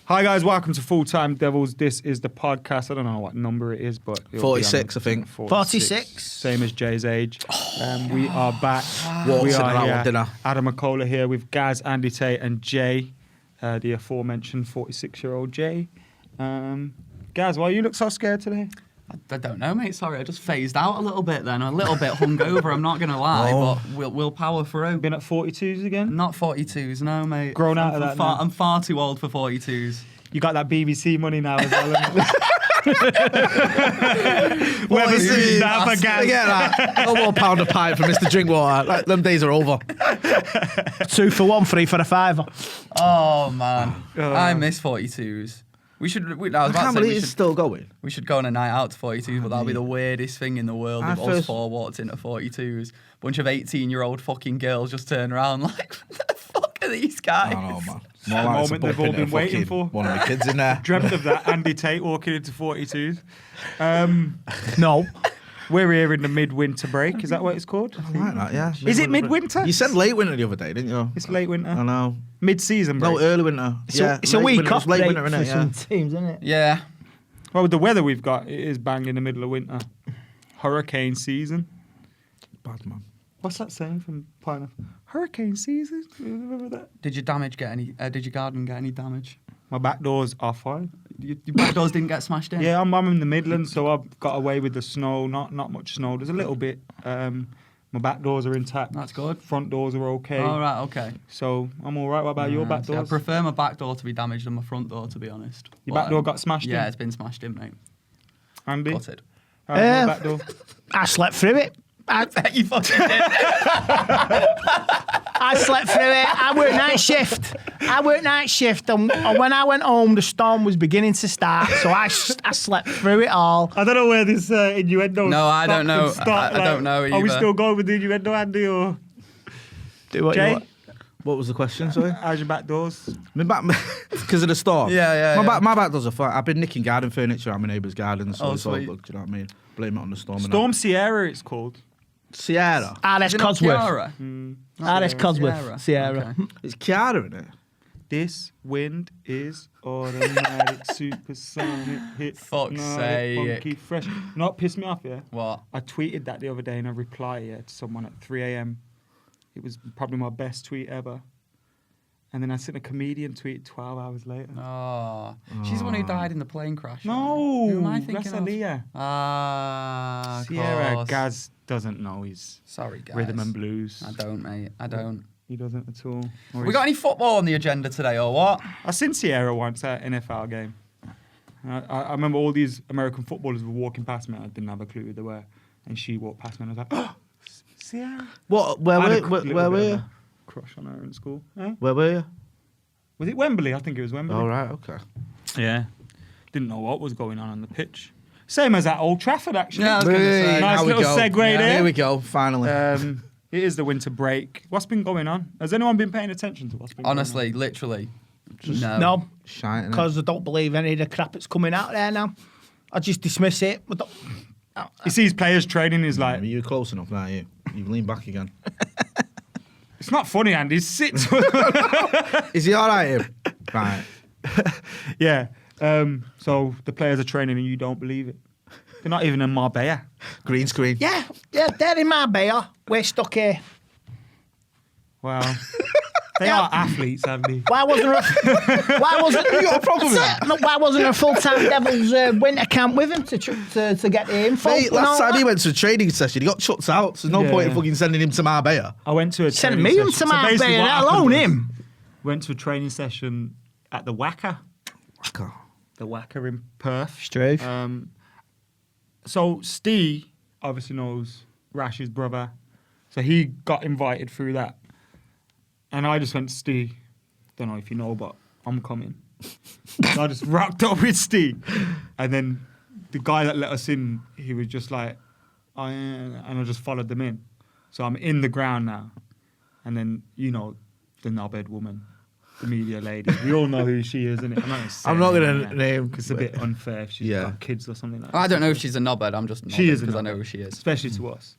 Hi guys, welcome to Full Time Devils. This is the podcast. I don't know what number it is, but 46, I think. 46. Same as Jay's age. We are back. Walks in are around dinner. Adam Mckola here with Gaz, Andy Tate, and Jay, the aforementioned 46-year-old Jay. Gaz, why you look so scared today? I don't know, mate. Sorry, I just phased out a little bit then. A little bit hungover, I'm not going to lie, but we'll power through. Been at 42s again? Not 42s, no, mate. Grown out of that now. I'm far too old for 42s. You got that BBC money now as well. What is it? Forget that. No more pound of pint for Mr. Drinkwater. Like, them days are over. 2 for 1, 3 for a fiver. Oh, man. I miss 42s. I can't believe it's still going. We should go on a night out to 42s, but that'll be the weirdest thing in the world if us four walked into 42s. Bunch of 18-year-old fucking girls just turn around like, what the fuck are these guys? I know, man. The moment they've all been waiting for. One of the kids in there. Dreamt of that, Andy Tate walking into 42s. No. We're here in the midwinter break. Is that what it's called? I like that, yeah. Is it midwinter? You said late winter the other day, didn't you? It's late winter. I know. Mid-season break. No, early winter. It's a week winter. off Late break winter, for innit? some teams, isn't it? Yeah. Well, with the weather we've got, it is bang in the middle of winter. Hurricane season. Bad, man. What's that saying from Pineapple? Hurricane season? Remember that? Did your garden get any damage? My back doors are fine. Your back doors didn't get smashed in? Yeah, I'm in the Midlands, so I've got away with the snow. Not much snow. There's a little bit. My back doors are intact. That's good. Front doors are okay. All right, okay. So I'm all right. What about your back See, I doors? prefer my back door to be damaged than my front door, to be honest. Your back door got smashed in? Yeah, it's been smashed in, mate. Andy? Gutted. How's your back door? I slept through it. You fucking did. I slept through it. I worked night shift. And when I went home, the storm was beginning to start. So I slept through it all. I don't know where this innuendo. No, I don't know. I don't know Are we either. still going with the innuendo, Andy, or Do what Jay? you want. What was the question, sorry? How's your back doors? My back, because of the storm. Yeah. My back doors are fine. I've been nicking garden furniture out my neighbour's garden, so it's all sweet. good. Do you know what I mean? Blame it on the storm. Storm Sierra, it's called. Sierra. RS Is it not Cosworth. Kiara? RS Cosworth. Sierra. Okay. It's Kiara, isn't it? This wind is automatic, supersonic, hit. Fuck's sake. Funky, fresh. Not pissed me off, yeah? What? I tweeted that the other day in a reply to someone at 3 a.m. It was probably my best tweet ever. And then I sent a comedian tweet 12 hours later. Oh. She's the one who died in the plane crash. No, Who am I thinking that's of? Aaliyah. Ah, Sierra, course. Gaz doesn't know his Sorry, guys. rhythm and blues. I don't, mate. I don't. He doesn't at all. Or We got any football on the agenda today, or what? I seen Sierra once at an NFL game. I remember all these American footballers were walking past me. I didn't have a clue who they were. And she walked past me and I was like, oh, Sierra. What? Where I had a were little were bit you? of a crush on her in school. Eh? Where were you? Was it Wembley? I think it was Wembley. All right, okay. Yeah. Didn't know what was going on the pitch. Same as at Old Trafford, actually. Yeah, I was gonna say. Nice now we little go. segue Yeah, there. Here we go, finally. It is the winter break. What's been going on? Has anyone been paying attention to what's been Honestly, literally. No. No, Shite, innit? because I don't believe any of the crap that's coming out there now. I just dismiss it. going on? He sees players training, he's like, You're close enough, aren't you? You've leaned back again. it's not funny, Andy. Sit. Is he all right, him? Right. Yeah. So the players are training and you don't believe it. They're not even in Marbella. Green screen. Yeah, they're in Marbella. We're stuck here. Wow. They are athletes, Andy. Why wasn't You got a problem with that? No, why wasn't a full-time Devils winter camp with him to get the info? Mate, last time he went to a training session, he got chucked out. So there's no point in fucking sending him to Marbella. I went to a Send training me session. him to So basically Marbella, what let happened alone was, him. Went to a training session at the Wacker. Okay. The Wacker in Perth. Straight. So Steve obviously knows Rash's brother. So he got invited through that. And I just went to Steve. Don't know if you know, but I'm coming. So I just rocked up with Steve. And then the guy that let us in, he was just like, oh, yeah, and I just followed them in. So I'm in the ground now. And then, you know, the knobhead woman, the media lady. We all know who she is, isn't it? I'm not going to name. Because it's a bit unfair if she's got kids or something like that. I don't know if she's a knobhead. I'm just She is a because I knobhead. know who she is. Especially to us.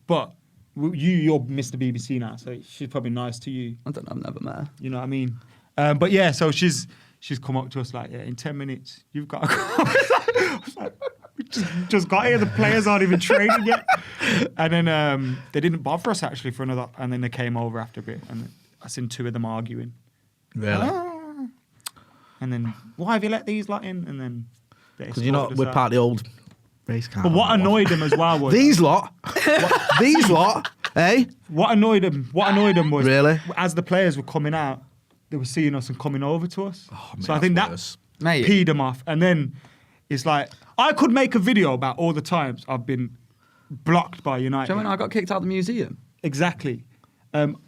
But you're Mr. BBC now, so she's probably nice to you. I don't know. I've never met her. You know what I mean? But yeah, so she's she's come up to us like, yeah, in 10 minutes, you've got to go. I was like, we just got here. The players aren't even training yet. And then they didn't bother us actually for another. And then they came over after a bit, and I seen 2 of them arguing. Really? And then, why have you let these lot in? And then because we're part of the old race car. But what annoyed them as well was these lot. These lot. Hey. What annoyed them was really, as the players were coming out, they were seeing us and coming over to us. Oh, mate, so I think that peed them off. And then it's like, I could make a video about all the times I've been blocked by United. Do you know when I got kicked out of the museum? Exactly.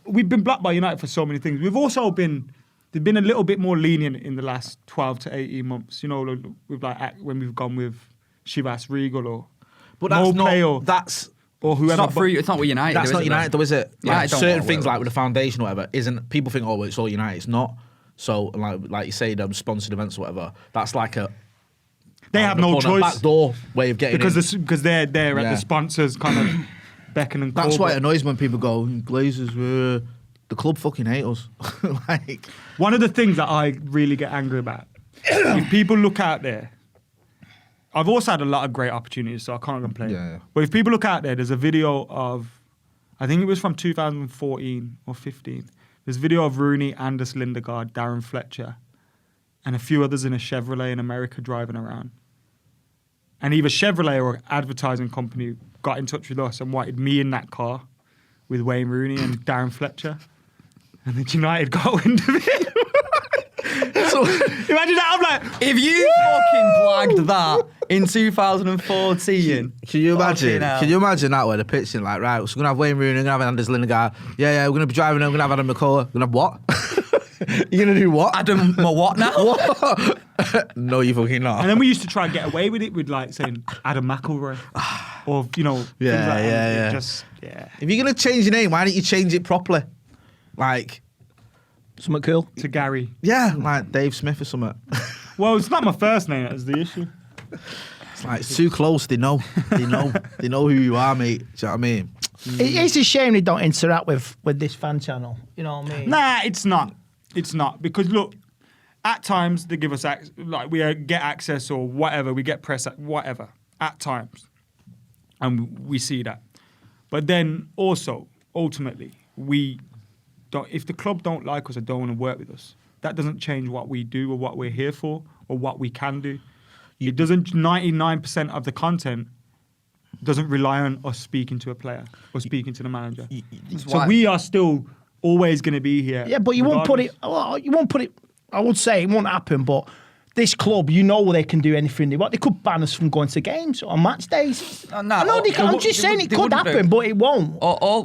We've been blocked by United for so many things. We've also been a little bit more lenient in the last 12 to 18 months. You know, with like when we've gone with Chivas Regal or or whoever. It's not free. It's not with United. That's not United, though, is it? Like certain things, like with the foundation or whatever, isn't. People think, oh, well, it's all United. It's not. So, like you say, sponsored events or whatever. That's like a. They have no choice. Backdoor way of getting because they're at the sponsors kind of beckon and call. That's why it annoys when people go, Glazers, the club fucking hate us. Like, one of the things that I really get angry about, if people look out there. I've also had a lot of great opportunities, so I can't complain. Yeah. But if people look out there, there's a video of, I think it was from 2014 or 15. There's a video of Rooney, Anders Lindegaard, Darren Fletcher, and a few others in a Chevrolet in America driving around. And either Chevrolet or advertising company got in touch with us and wanted me in that car with Wayne Rooney and Darren Fletcher. And then United got wind of it. So imagine that. I'm like, if you fucking blagged that in 2014, can you imagine? Can you imagine that where the pitching like, right, so we're gonna have Wayne Rooney, we're gonna have Anders Lindegaard. Yeah, we're gonna be driving. We're gonna have Adam Mckola. We're gonna have what? You're gonna do what? Adam, what now? What? No, you fucking not. And then we used to try and get away with it with like saying Adam McElroy, or things like that. Just If you're gonna change your name, why don't you change it properly? Like. Something cool. To Gary. Yeah, like Dave Smith or something. Well, it's not my first name, that's the issue. It's like, it's too close, they know. They know who you are, mate. Do you know what I mean? It's a shame they don't interact with this fan channel. You know what I mean? Nah, it's not. It's not. Because look, at times they give us, we get access or whatever, we get press, whatever, at times. And we see that. But then also, ultimately, if the club don't like us or don't want to work with us, that doesn't change what we do or what we're here for or what we can do. It doesn't. 99% of the content doesn't rely on us speaking to a player or speaking to the manager. So we are still always going to be here. Yeah, but you won't put it. I would say it won't happen, but. This club, they can do anything they want. They could ban us from going to games on match days. I'm just saying it could happen, but it won't.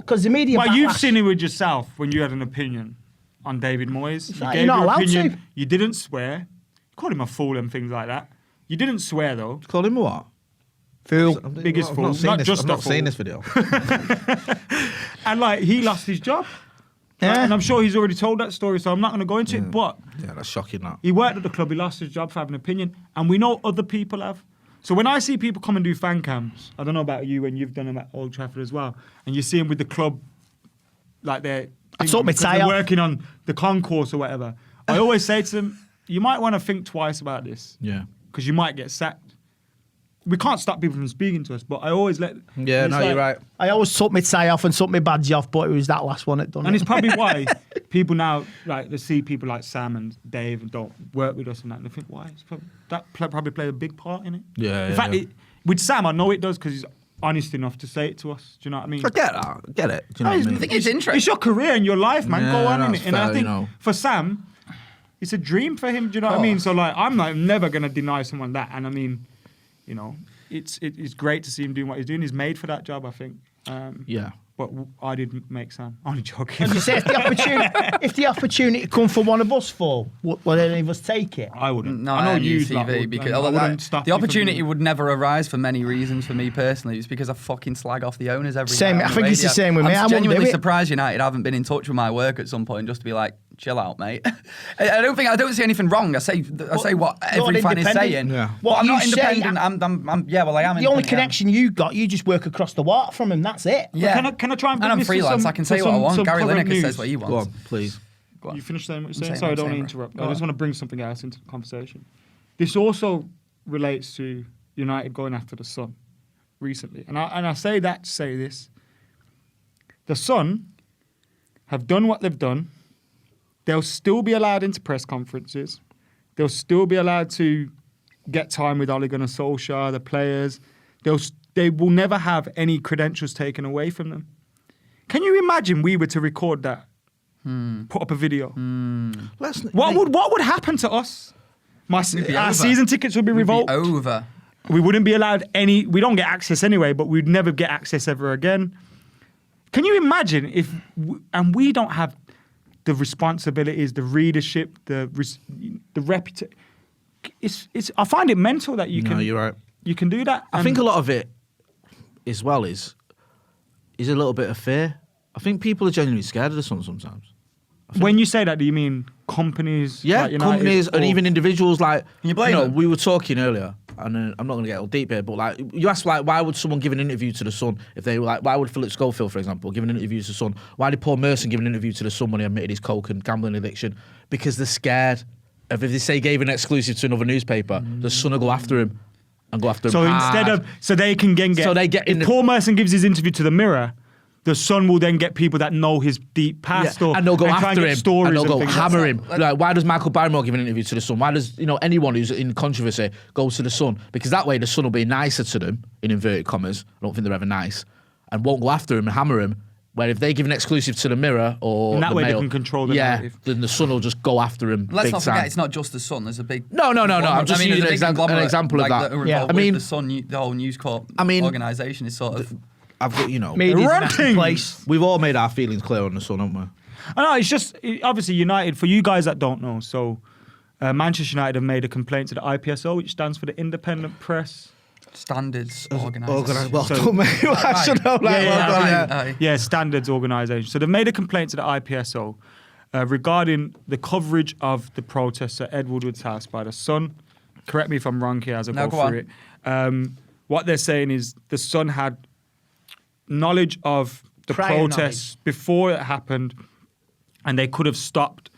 Because the media. Well, you've seen it with yourself when you had an opinion on David Moyes. You gave not your allowed opinion. to. You didn't swear. You called him a fool and things like that. You didn't swear though. Called him a what? Fool. Biggest fool. I'm not seeing this video. And he lost his job. Yeah. And I'm sure he's already told that story, so I'm not going to go into it. But that's shocking. That he worked at the club, he lost his job for having an opinion, and we know other people have. So when I see people come and do fan cams, I don't know about you when you've done them at Old Trafford as well, and you see them with the club, like they're working on the concourse or whatever. I always say to them, you might want to think twice about this. Yeah. Because you might get sacked. We can't stop people from speaking to us, but I always let. Yeah, no, you're right. I always took my tie off and took my badge off, but it was that last one that done it. And it's probably why people now, they see people like Sam and Dave and don't work with us and that, and they think, why? That probably played a big part in it. Yeah. In fact, with Sam, I know it does because he's honest enough to say it to us. Do you know what I mean? I get that. I get it. Do you know what I mean? I think it's interesting. It's your career and your life, man. Go on in it. And I think fair, for Sam, it's a dream for him. Do you know what I mean? So I'm never gonna deny someone that. And I mean, it's great to see him doing what he's doing. He's made for that job, I think. Yeah. But I didn't make Sam. Only joking. As you say, if the opportunity come for one of us four, would any of us take it? I wouldn't. No, I know you UTD because the opportunity would never arise for many reasons for me personally. It's because I fucking slag off the owners every same. night. I think it's the same with me. I'm genuinely surprised United haven't been in touch with my work at some point just to be like, chill out, mate. I don't see anything wrong. I say what every fan is saying. Yeah. Well, I'm not independent. I am. The only connection you got, you just work across the water from him. That's it. Yeah. Can I try and bring I'm this freelance. I can say what I want. Gary Lineker says what he wants. Go on, please. You finish saying what you're saying? Sorry, I don't want to interrupt. I just want to bring something else into the conversation. This also relates to United going after the Sun recently. And I say that to say this. The Sun have done what they've done. They'll still be allowed into press conferences. They'll still be allowed to get time with Ole Gunnar Solskjaer, the players. They will never have any credentials taken away from them. Can you imagine we were to record that? Put up a video. What would happen to us? Our season tickets would be revoked. Over. We wouldn't be allowed any. We don't get access anyway, but we'd never get access ever again. Can you imagine if? And we don't have the responsibilities, the readership, the reputation. I find it mental that you can. No, you're right. You can do that. I think a lot of it, as well, is a little bit of fear. I think people are genuinely scared of the Sun sometimes. When you say that, do you mean companies? Yeah, like United, companies and even individuals. Like, you blame them? We were talking earlier, and I'm not going to get all deep here, but like, you asked, like, why would someone give an interview to the Sun if they were like, why would Philip Schofield, for example, give an interview to the Sun? Why did Paul Merson give an interview to the Sun when he admitted his coke and gambling addiction? Because they're scared of if they say gave an exclusive to another newspaper, the Sun will go after him and go after him. So instead of they can get. So they get. If Paul Merson gives his interview to the Mirror, the Sun will then get people that know his deep past, and they'll go after him, stories and they'll go things hammer him. Like, why does Michael Barrymore give an interview to the Sun? Why does anyone who's in controversy go to the Sun? Because that way the Sun will be nicer to them, in inverted commas. I don't think they're ever nice, and won't go after him and hammer him. Where if they give an exclusive to the Mirror or and that the way Mail, they can control the narrative. then the Sun will just go after him. Let's big not time. forget, it's not just the Sun. There's a big. No. I'm just using an example of that. I mean, the Sun, the whole News Corp organisation is sort of. I've got media's place. We've all made our feelings clear on the Sun, haven't we? I know, it's just, obviously, United, for you guys that don't know, so Manchester United have made a complaint to the IPSO, which stands for the Independent Press Standards Organisation. Well done, mate. I should know. Standards Organisation. So they've made a complaint to the IPSO regarding the coverage of the protests at Ed Woodward's house by the Sun. Correct me if I'm wrong here as I go through it. What they're saying is the Sun had knowledge of the protests before it happened, and they could have stopped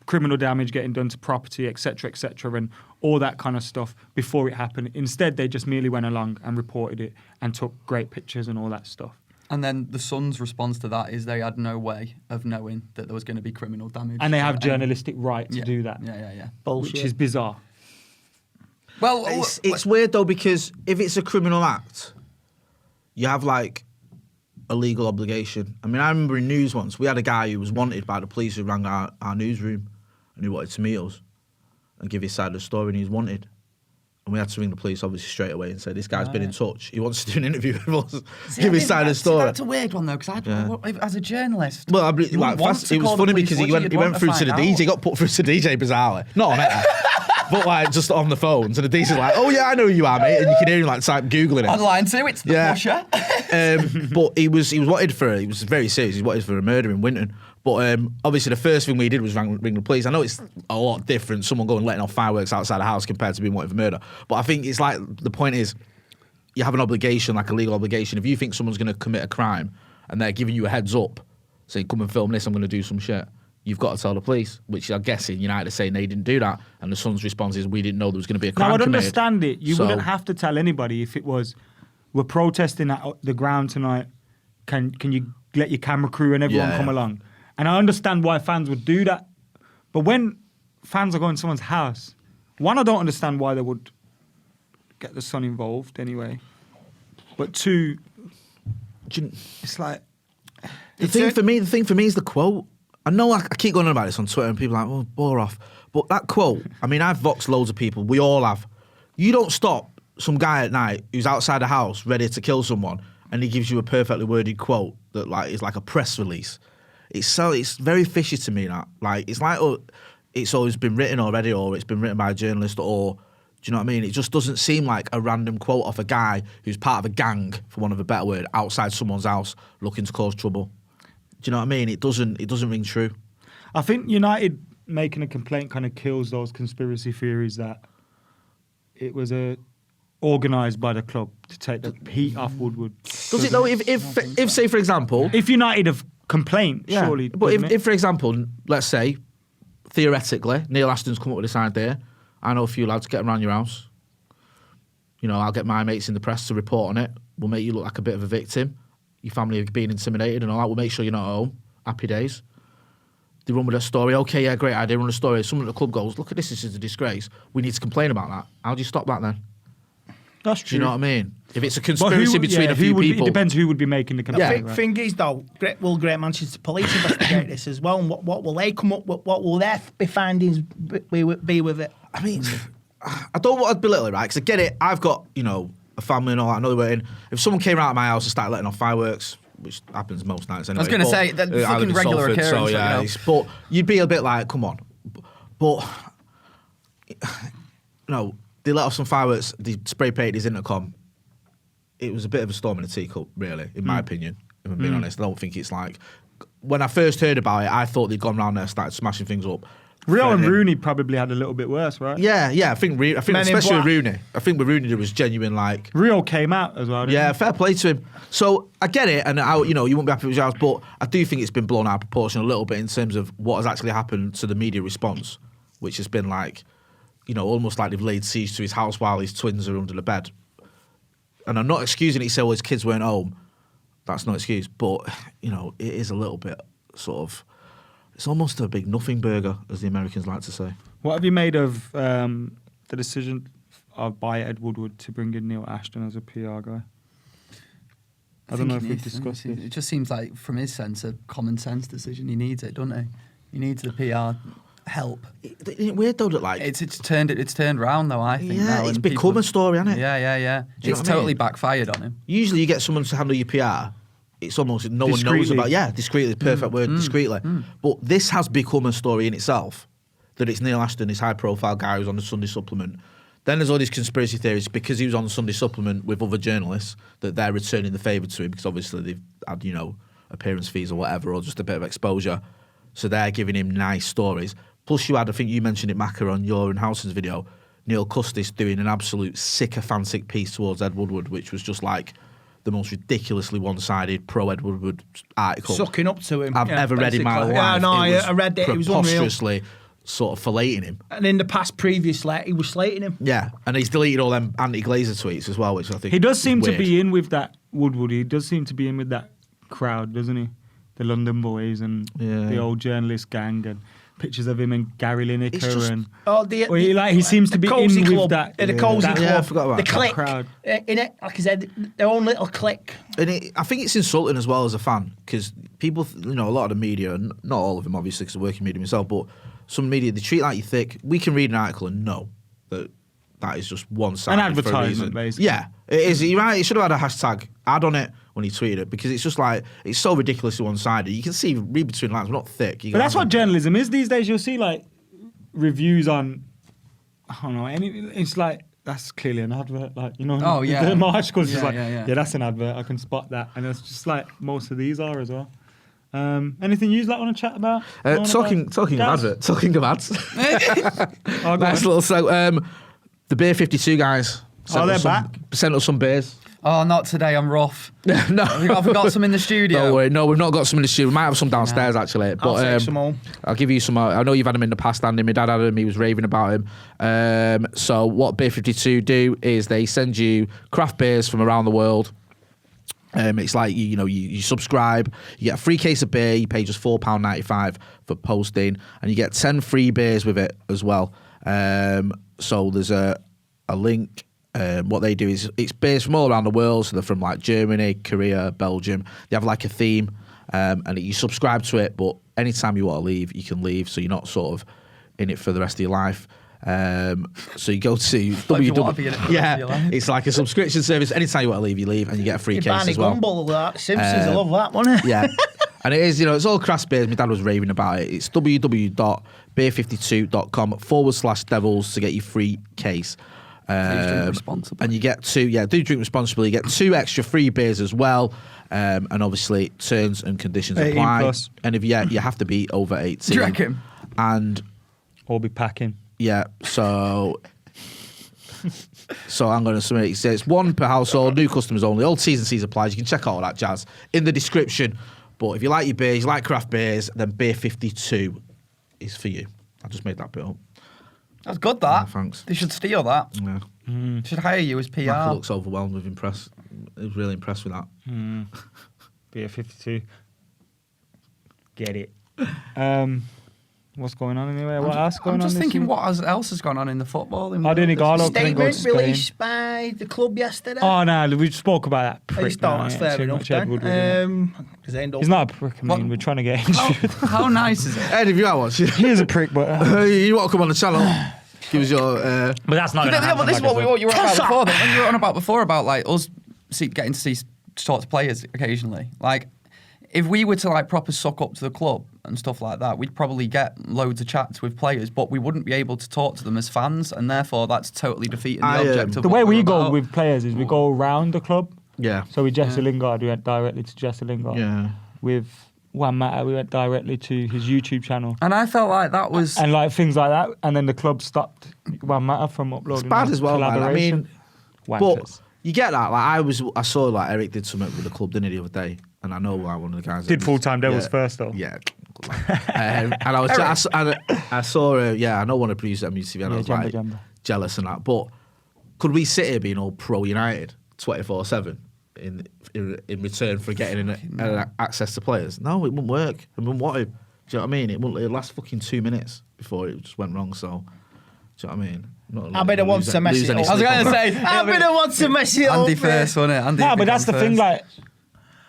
criminal damage getting done to property, etc., and all that kind of stuff before it happened. Instead, they just merely went along and reported it and took great pictures and all that stuff. And then the Sun's response to that is they had no way of knowing that there was going to be criminal damage. And they have journalistic right to do that. Yeah. Bullshit. Which is bizarre. Well, it's weird, though, because if it's a criminal act, you have, like, a legal obligation. I mean, I remember in news once, we had a guy who was wanted by the police who rang our newsroom and who wanted to meet us and give his side of the story, and he was wanted. And we had to ring the police, obviously, straight away and say, this guy's been in touch. He wants to do an interview with us, give his side of the story. That's a weird one, though, because as a journalist... Well, it was funny because he went through to the DJ, got put through to the DJ, bizarrely. Not on air. But like just on the phones, and the DJ's like, "Oh yeah, I know who you are, mate," and you can hear him like type googling it. Online too, it's the pusher. But he was wanted he was very serious. He was wanted for a murder in Winton. But obviously the first thing we did was ring the police. I know it's a lot different, someone going letting off fireworks outside the house compared to being wanted for murder. But I think it's like the point is, you have an obligation, like a legal obligation. If you think someone's going to commit a crime and they're giving you a heads up, saying, "Come and film this, I'm going to do some shit," you've got to tell the police, which I'm guessing United are saying they didn't do that. And the Sun's response is, we didn't know there was going to be a crime committed. Now, I'd understand it. You wouldn't have to tell anybody if it was, we're protesting at the ground tonight, can you let your camera crew and everyone come along? And I understand why fans would do that. But when fans are going to someone's house, one, I don't understand why they would get the Sun involved anyway. But two, it's like... The thing for me is the quote. I know I keep going on about this on Twitter and people are like, "Oh, bore off." But that quote, I mean, I've voxed loads of people. We all have. You don't stop some guy at night who's outside the house ready to kill someone and he gives you a perfectly worded quote that like is like a press release. It's very fishy to me, that. Like, it's like, it's always been written already, or it's been written by a journalist, or, do you know what I mean? It just doesn't seem like a random quote off a guy who's part of a gang, for want of a better word, outside someone's house looking to cause trouble. Do you know what I mean? It doesn't ring true. I think United making a complaint kind of kills those conspiracy theories that it was organised by the club to take the heat off Woodward. Does it though? If say for example, if United have complaint, surely. But if, for example, let's say, theoretically, Neil Ashton's come up with this idea. I know a few lads getting around your house. You know, I'll get my mates in the press to report on it. We'll make you look like a bit of a victim. Your family are being intimidated and all that. We'll make sure you're not at home. Happy days. They run with a story. Okay, yeah, great idea. Run a story. Someone at the club goes, look at this. This is a disgrace. We need to complain about that. How do you stop that then? That's true. Do you know what I mean? If it's a conspiracy between a few people. It depends who would be making the complaint. Thing is, though, will Great Manchester Police investigate this as well? And what will they come up with? What will their findings be with it? I mean, I don't want to belittle it, right? Because I get it. I've got, you know, a family and all that. I know they were in. If someone came around my house and started letting off fireworks, which happens most nights anyway. I was going to say, that's fucking regular occurrence. So, yeah, you know. But you'd be a bit like, come on. But, no, they let off some fireworks, they spray painted his intercom. It was a bit of a storm in a teacup, really, in my opinion, if I'm being honest. I don't think it's like... When I first heard about it, I thought they'd gone round there and started smashing things up. Rio and Rooney probably had a little bit worse, right? Yeah. I think especially with Rooney. I think with Rooney there was genuine like... Rio came out as well, didn't he? Fair play to him. So I get it, and you know, you won't be happy with yours, but I do think it's been blown out of proportion a little bit in terms of what has actually happened to the media response, which has been like, you know, almost like they've laid siege to his house while his twins are under the bed. And I'm not excusing it, he said, well, his kids weren't home. That's no excuse. But, you know, it is a little bit sort of... It's almost a big nothing burger, as the Americans like to say. What have you made of the decision by Ed Woodward to bring in Neil Ashton as a PR guy? I don't know if we've discussed it. It just seems like, from his sense, a common sense decision. He needs it, doesn't he? He needs the PR help. Isn't it weird though that like it's turned round though, I think. Yeah, now, it's become a story, hasn't it? Yeah. It's totally backfired on him. Usually you get someone to handle your PR. It's almost no one knows about. Yeah, discreetly, the perfect word, discreetly. But this has become a story in itself. That it's Neil Ashton, this high-profile guy who's on the Sunday Supplement. Then there's all these conspiracy theories because he was on the Sunday Supplement with other journalists that they're returning the favour to him because obviously they've had, you know, appearance fees or whatever, or just a bit of exposure. So they're giving him nice stories. Plus you had, I think you mentioned it, Macca, on your and Howson's video, Neil Custis doing an absolute sycophantic piece towards Ed Woodward, which was just like the most ridiculously one-sided pro-Ed Woodward article. Sucking up to him. I've ever read in my life. Yeah, no, I read it. It was unreal. Preposterously sort of filleting him. And in the past previously, he was slating him. Yeah, and he's deleted all them anti-Glazer tweets as well, which I think he does seem weird. to be in with that Woodward. He does seem to be in with that crowd, doesn't he? The London boys and the old journalist gang and pictures of him and Gary Lineker and he seems to be in club, with that. The cozy club. Yeah, I forgot about the clique. Crowd. In it, like I said, their own little clique. And I think it's insulting as well as a fan because people, you know, a lot of the media, not all of them obviously because I work in media myself, but some media, they treat like you thick. We can read an article and know that is just one-sided. An advertisement, basically. Yeah, it is. You're right. It should have had a hashtag ad on it when he tweeted it because it's just like, it's so ridiculously one-sided. You can read between lines, we're not thick. But that's what journalism is these days. You'll see like reviews on, I don't know, it's like, that's clearly an advert. Like, you know, the article's just yeah, that's an advert. I can spot that. And it's just like most of these are as well. Anything you like want to chat about? Talking of ads. Nice little the Beer 52 guys. They're back. Sent us some beers. Oh, not today. I'm rough. No, have we got some in the studio? Don't worry. No, we've not got some in the studio. We might have some downstairs actually. But I'll take some home. I'll give you some. I know you've had them in the past, Andy. My dad had them. He was raving about him. So what Beer 52 do is they send you craft beers from around the world. It's like you subscribe, you get a free case of beer, you pay just £4.95 for posting, and you get 10 free beers with it as well. So there's a link. What they do is it's beers from all around the world, so they're from like Germany, Korea, Belgium. They have like a theme, and you subscribe to it, but anytime you want to leave, you can leave, so you're not sort of in it for the rest of your life. So you go to it's like a subscription service. Anytime you want to leave, you leave, and you get a free case as well. Gumble, that. Simpsons, I love that one. Yeah, and it is, it's all craft beers. My dad was raving about it. It's www.beer52.com/devils to get your free case. Please drink responsibly. And you get do drink responsibly. You get 2 extra free beers as well. And obviously, terms and conditions apply. Plus. And if you have to be over 18. Do you reckon? And or be packing. Yeah, so I'm going to submit it. It says 1 per household, new customers only. All T's and C's applies. You can check out all that jazz in the description But if you like your beers, you like craft beers, then Beer 52 is for you. I just made that bit up. That's good, that. Yeah, thanks. They should steal that. Yeah. Should hire you as PR. Michael looks overwhelmed with impressed. He was really impressed with that. Beer 52. Get it. What's going on anyway? What else going on? I'm just this thinking week? what else has gone on in the football. Statement released by the club yesterday. Oh no, we spoke about that prick. He's not, that's fair enough then. He's not a prick, I mean, we're trying to get him. How nice is it? Ed, if you are watching, He's a prick, but... you want to come on the channel, give us your... But that's not Yeah, but this is what you were on about before. When you were on about before about like us getting to talk to players occasionally. Like, if we were to like proper suck up to the club and stuff like that, we'd probably get loads of chats with players, but we wouldn't be able to talk to them as fans, and therefore that's totally defeating the object of the what way we we're go about. with players is we go around the club. Yeah. So with Jesse Lingard, we went directly to Jesse Lingard. Yeah. With Juan Mata, we went directly to his YouTube channel. And I felt like that was... And like things like that, and then the club stopped Juan Mata from uploading. It's bad as well, man. I mean, Wankers. but you get that. Like I saw like Eric did something with the club, didn't he, the other day? And I know like one of the guys Did Full-Time Devils first though. Yeah. And I saw, I know one of the producers at MUFC, and I was like jealous and that. But could we sit here being all pro United 24/7 in return for getting access to players? No, it wouldn't work. It wouldn't want to. Do you know what I mean? It'd last fucking 2 minutes before it just went wrong. So, do you know what I mean? I bet it wants to mess it up. I was going to say... I bet it wants to mess it up. Andy first, wasn't it? No, but that's the thing, like,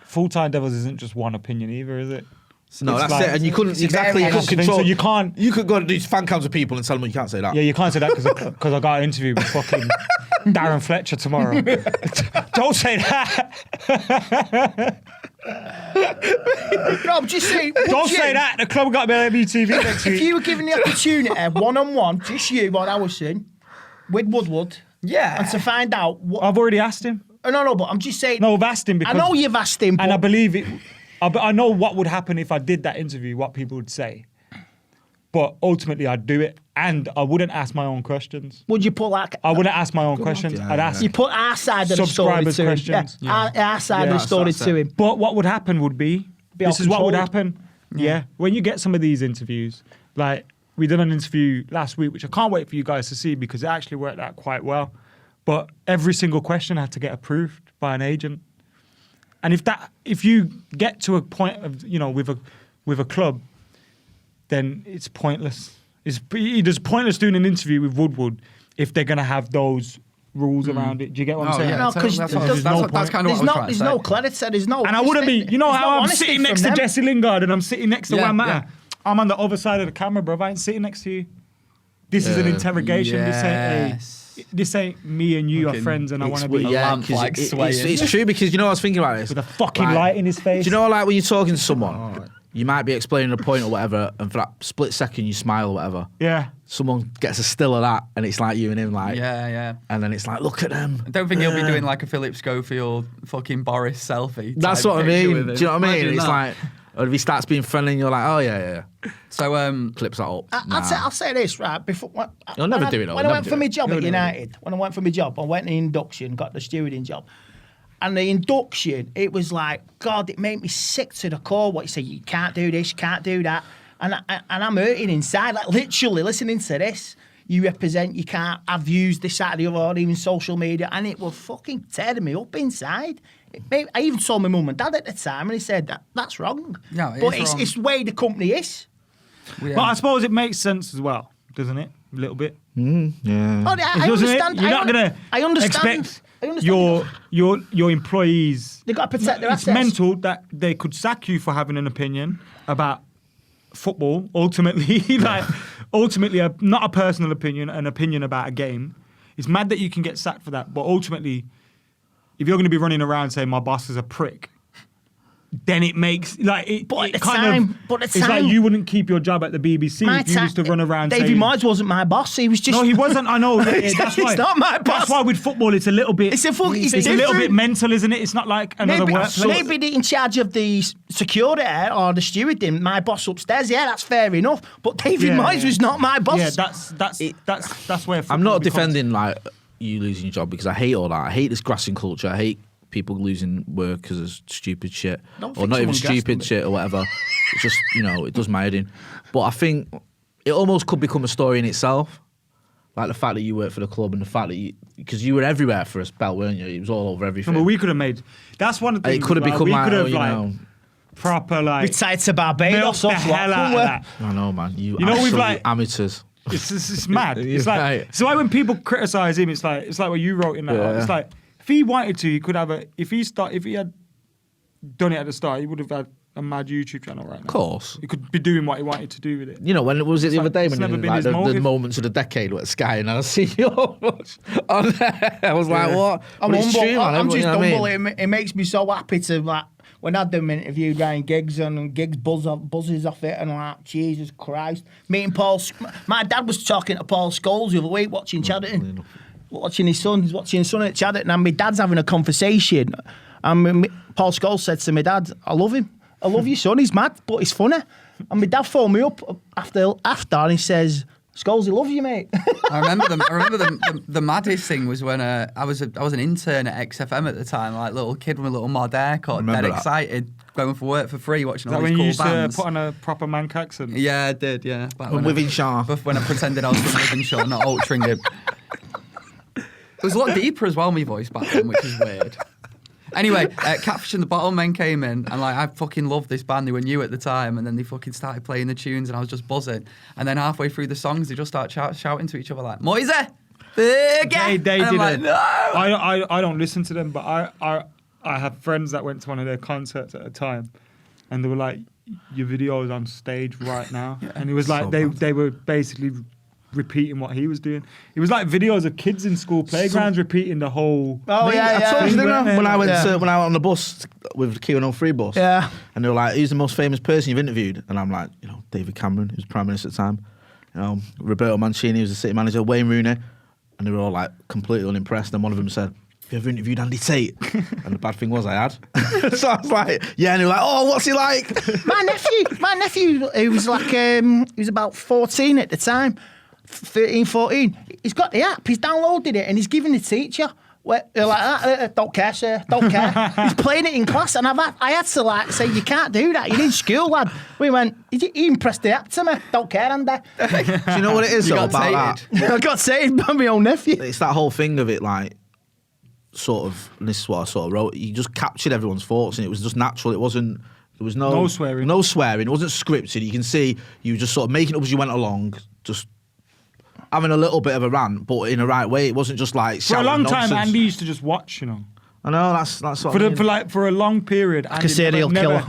Full-Time Devils isn't just one opinion either, is it? No, It's that's like- it. And you couldn't exactly you couldn't control. So you can't. You could go to these fan cams of people and tell them you can't say that. Yeah, you can't say that because I got an interview with fucking Darren Fletcher tomorrow. Don't say that. No, I'm just saying. Don't say that. The club got me on MUTV next If week. you were given the opportunity, one-on-one, just you, on Allison, with Woodward, and to find out what... I've already asked him. No, but I'm just saying... No, I've asked him because... I know you've asked him, and I believe it... I know what would happen if I did that interview, what people would say. But ultimately, I'd do it, and I wouldn't ask my own questions. Would you put like... I wouldn't ask my own questions. I'd ask... You put our side of the story to him. questions. Yeah. Our side of the story to him. But what would happen would be this is what would happen. Yeah. When you get some of these interviews, like we did an interview last week, which I can't wait for you guys to see because it actually worked out quite well. But every single question had to get approved by an agent. And if you get to a point of, with a club, then it's pointless. It's pointless doing an interview with Woodward if they're going to have those rules around it. Do you get what I'm saying? Yeah, No, because that's there's kind of what I was trying to say. There's no credit, there's no... And I wouldn't be, how I'm honesty sitting next to from them. Jesse Lingard and I'm sitting next to Yeah, Juan Mata. yeah. I'm on the other side of the camera, bro. I ain't sitting next to you. This is an interrogation. This ain't me and you are friends and I want to be... lamp, like, swaying. It's true because I was thinking about this. With a fucking light in his face. Do you know, like when you're talking to someone, you might be explaining a point or whatever, and for that split second you smile or whatever. Yeah. Someone gets a still of that, and it's like you and him, like... Yeah. And then it's like, look at them. I don't think he'll be doing like a Philip Schofield fucking Boris selfie. That's what I mean. Do you know what I mean? It's like... Or if he starts being friendly and you're like, oh, yeah. So, clips that up. I'll say this, right? Before, You'll never do it, though. When I went for my job at United, I went in induction, got the stewarding job. And the induction, it was like, God, it made me sick to the core. What you say, you can't do this, you can't do that. And I'm hurting inside, like literally listening to this. You represent, you can't have views this, that, or the other, or even social media. And it was fucking tearing me up inside. I even told my mum and dad at the time, and he said, that's wrong. No, it but is it's the way the company is. But I suppose it makes sense as well, doesn't it? A little bit. Yeah. Oh, I understand. You're not going to expect your employees... They've got to protect their assets. It's mental that they could sack you for having an opinion about football, ultimately. Ultimately, not a personal opinion, an opinion about a game. It's mad that you can get sacked for that, but ultimately, if you're going to be running around saying my boss is a prick, then it makes like it. But at the it kind time, of, it's like you wouldn't keep your job at the BBC if you used to run around. Davy saying, Moyes wasn't my boss. He was just no, he wasn't. I know. That's why. He's not my boss. That's why with football, it's a little bit. It's a little different. bit mental, isn't it? It's not like another workplace. Maybe in charge of the security or the stewarding, my boss upstairs. Yeah, that's fair enough. But Davy Moyes was not my boss. Yeah, that's where. I'm not defending like you losing your job because I hate all that. I hate this grassing culture. I hate people losing work because of stupid shit, Don't or think not even someone gassed stupid them. shit or whatever. It's just, it does my head in. But I think it almost could become a story in itself. Like the fact that you work for the club and the fact that because you were everywhere for a spell, weren't you? It was all over everything. No, but we could have made. That's one of the things. It could have become we like, could have proper like. Retired to Barbados. milked the hell out of that. I know, man. You know, we've absolute amateurs. It's mad. It's You're like right. so. When people criticize him, it's like what you wrote in that. Yeah. It's like if he wanted to, he could have if he had done it at the start, he would have had a mad YouTube channel right now. Of course. He could be doing what he wanted to do with it. When was it the other day it's when never it been was his like the motive. moments of the decade at Sky and I see you on there. I was like, what? I'm But it's humble. true, man. I'm just You know what I humble. mean? It makes me so happy to like when I do interviewed Ryan Giggs and Giggs buzzes off it and I'm like, Jesus Christ. Me and Paul, my dad was talking to Paul Scholes the other week watching Chadderton, watching his son. He's watching his son at Chadderton and my dad's having a conversation. And Paul Scholes said to my dad, I love him. I love your son. He's mad, but he's funny. And my dad phoned me up after and he says, Scholes, he loves you, mate. I remember the maddest thing was when I was an intern at XFM at the time, like little kid with a little mod haircut, dead that. excited, going for work for free, watching Is all that these when you cool used bands. to put on a proper Manc accent? Yeah, I did. Yeah, back when Within Shaw. when I pretended I was from Withenshaw, not altering it. It was a lot deeper as well, my voice back then, which is weird. Anyway, Catfish and the Bottlemen came in, and like I fucking loved this band. They were new at the time, and then they fucking started playing the tunes, and I was just buzzing. And then halfway through the songs, they just start shouting to each other like, "Moise, They and did I'm like, it. no. I don't listen to them, but I have friends that went to one of their concerts at a time, and they were like, "Your video is on stage right now," and it was like So they were basically repeating what he was doing. It was like videos of kids in school playgrounds repeating the whole. Oh, yeah, I told you, thing, didn't I? weren't they? When I went Yeah. when I went on the bus with the Q103 bus. Yeah. And they were like, who's the most famous person you've interviewed? And I'm like, David Cameron, who was Prime Minister at the time. Roberto Mancini, who was the city manager, Wayne Rooney. And they were all like completely unimpressed. And one of them said, have you ever interviewed Andy Tate? And the bad thing was I had. So I was like, yeah. And they were like, oh, what's he like? my nephew, he was like, he was about 14 at the time, 13, 14. He's got the app. He's downloaded it and he's giving the teacher. Like that, don't care, sir, don't care. He's playing it in class, and I had to like say, you can't do that. You're in school, lad. We went, he impressed the app to me. Don't care, Andy. Do you know what it is You though got about tated. that? I got saved by my own nephew. It's that whole thing of it, like, sort of, and this is what I sort of wrote, you just captured everyone's thoughts and it was just natural. It wasn't, there was No swearing. No swearing. It wasn't scripted. You can see you were just sort of making it up as you went along, just having a little bit of a rant, but in the right way. It wasn't just like For a shouting long time, nonsense. Andy used to just watch, I know, that's what I mean. For a long period. Andy serial killer.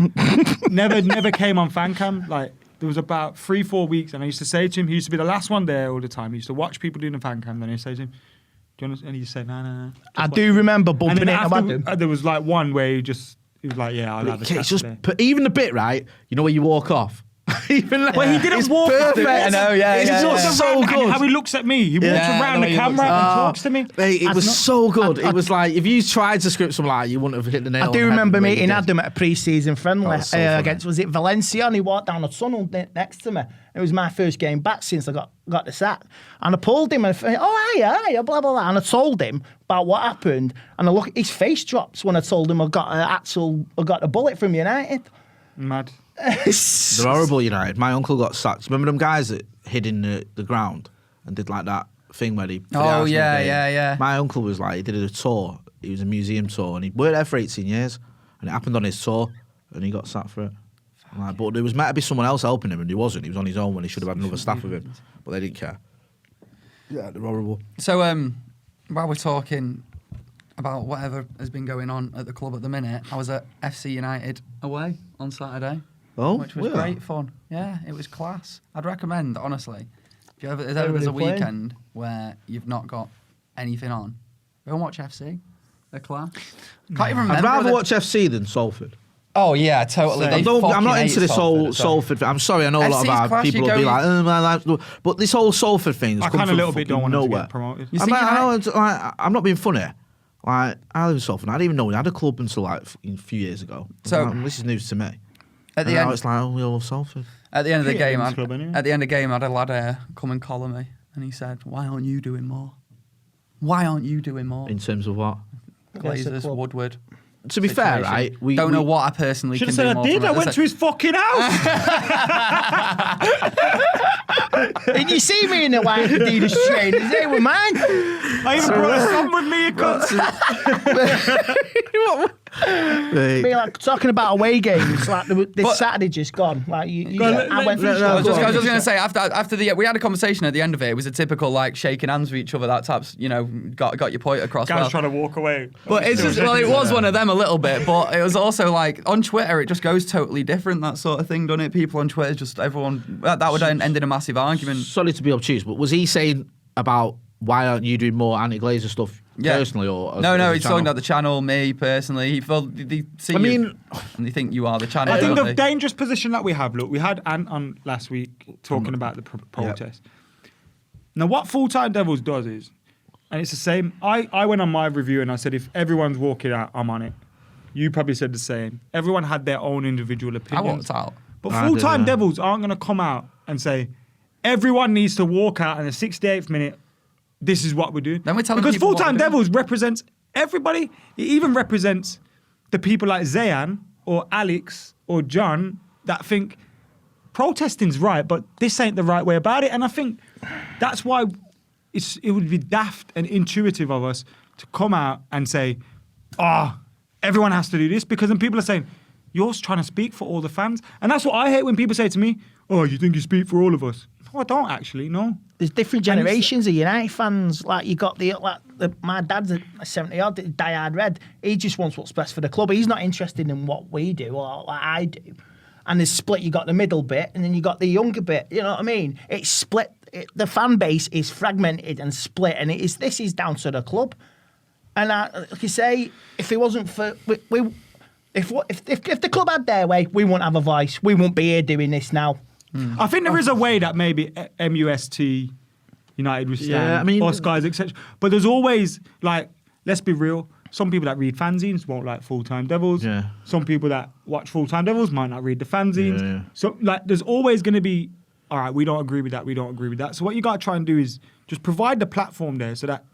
never came on Fancam. Like there was about 3-4 weeks, and I used to say to him, he used to be the last one there all the time. He used to watch people doing the Fancam. Then I say to him, "Do you want?" And he said, "No." I do remember And bumping then into after, him. there was like one where he was like, "Yeah, I'll have a Okay, chat it's just today." even the bit, right? You know where you walk off. Even Well, he didn't it's walk off, perfect. I know, yeah, It's yeah, just yeah. so And good. how he looks at me. He walks Yeah, around the the way he looks camera at and me. talks to me. Mate, it was not- so good. It was like if you tried to script something like that, you wouldn't have hit the nail. I on do the head remember the way you meeting did. Adam at a pre-season friendly That was so funny. against, was it Valencia? And he walked down a tunnel next to me. It was my first game back since I got the sack. And I pulled him and hiya, blah, blah, blah. And I told him about what happened. And I look, his face drops when I told him I got a bullet from United. Mad. They're horrible, United. My uncle got sacked. Remember them guys that hid in the ground and did like that thing where he... for the Oh, Arsenal yeah, game? yeah. My uncle was like, he did a tour. He was a museum tour and he worked there for 18 years and it happened on his tour and he got sacked for it. Like, but there was meant to be someone else helping him and he wasn't. He was on his own when he should have had another staff with him. But they didn't care. Yeah, they're horrible. So, while we're talking about whatever has been going on at the club at the minute, I was at FC United away on Saturday, Oh, which was yeah. great fun. Yeah, it was class. I'd recommend, honestly, if you ever, if Where ever were there's a they playing? weekend where you've not got anything on, go and watch FC. They're class. Can't even remember. I'd rather the- watch FC than Salford. Oh yeah, totally. Same. They I'm fucking not hate into this whole Salford thing. I'm sorry, I know a lot FC's about class, people you will go- be like, oh, my life. But this whole Salford thing has I come kind of from a little bit don't fucking want him to nowhere. get promoted. You I see, mean, I know United- it's like, I'm not being funny. Like, I live in Salford. I didn't even know we had a club until like a few years ago. So- Like, this is news to me. At the And now end, it's like, oh, we all love Salford. At the end of the Yeah, game, Women's Club anyway. at the end of the game, I had a lad come and collar me, and he said, "Why aren't you doing more? Why aren't you doing more?" In terms of what? Glazers, Woodward. To be fair, right? We don't know what I personally should can have said do I more did. from I it. went to his fucking house. Did you see me in the white Adidas trainers? They were mine. I even brought a son with me. Be like talking about away games, like this Saturday just gone. Like I went through. I was just going to say after we had a conversation at the end of it. It was a typical like shaking hands with each other. That type's got your point across. Guys trying to walk away. But it's just it was one of them a little bit, but it was also like on Twitter it just goes totally different, that sort of thing, doesn't it? People on Twitter just everyone that would end in a massive argument. Sorry to be obtuse, but was he saying about why aren't you doing more anti-Glazer stuff personally or no, he's talking about the channel, me personally. They see you and they think you are the channel. I think the dangerous position that we have, look, we had Ant on last week talking about the protest. Yep. Now what Full-Time Devils does is, and it's the same, I went on my review and I said if everyone's walking out, I'm on it. You probably said the same. Everyone had their own individual opinions. I walked out. But Full-Time Devils aren't going to come out and say, everyone needs to walk out in the 68th minute. This is what we're doing. Then we're telling because people Full-Time Devils represents everybody. It even represents the people like Zayan or Alex or John that think protesting's right, but this ain't the right way about it. And I think that's why it would be daft and intuitive of us to come out and say, everyone has to do this, because then people are saying, you're trying to speak for all the fans. And that's what I hate when people say to me, you think you speak for all of us? No, I don't actually, no. There's different generations of United fans. Like you got my dad's a 70-odd, die-hard Red. He just wants what's best for the club. He's not interested in what we do or like I do. And there's split. You got the middle bit, and then you got the younger bit. You know what I mean? It's split. The fan base is fragmented and split, and this is down to the club. And like you say, if it wasn't for if the club had their way, we wouldn't have a voice. We wouldn't be here doing this now. I think there is a way that maybe MUFC, United would stand, or Skies, etc. But there's always, like, let's be real, some people that read fanzines won't like Full-Time Devils. Yeah. Some people that watch Full-Time Devils might not read the fanzines. Yeah. So, like, there's always going to be, all right, we don't agree with that, we don't agree with that. So what you got to try and do is just provide the platform there so that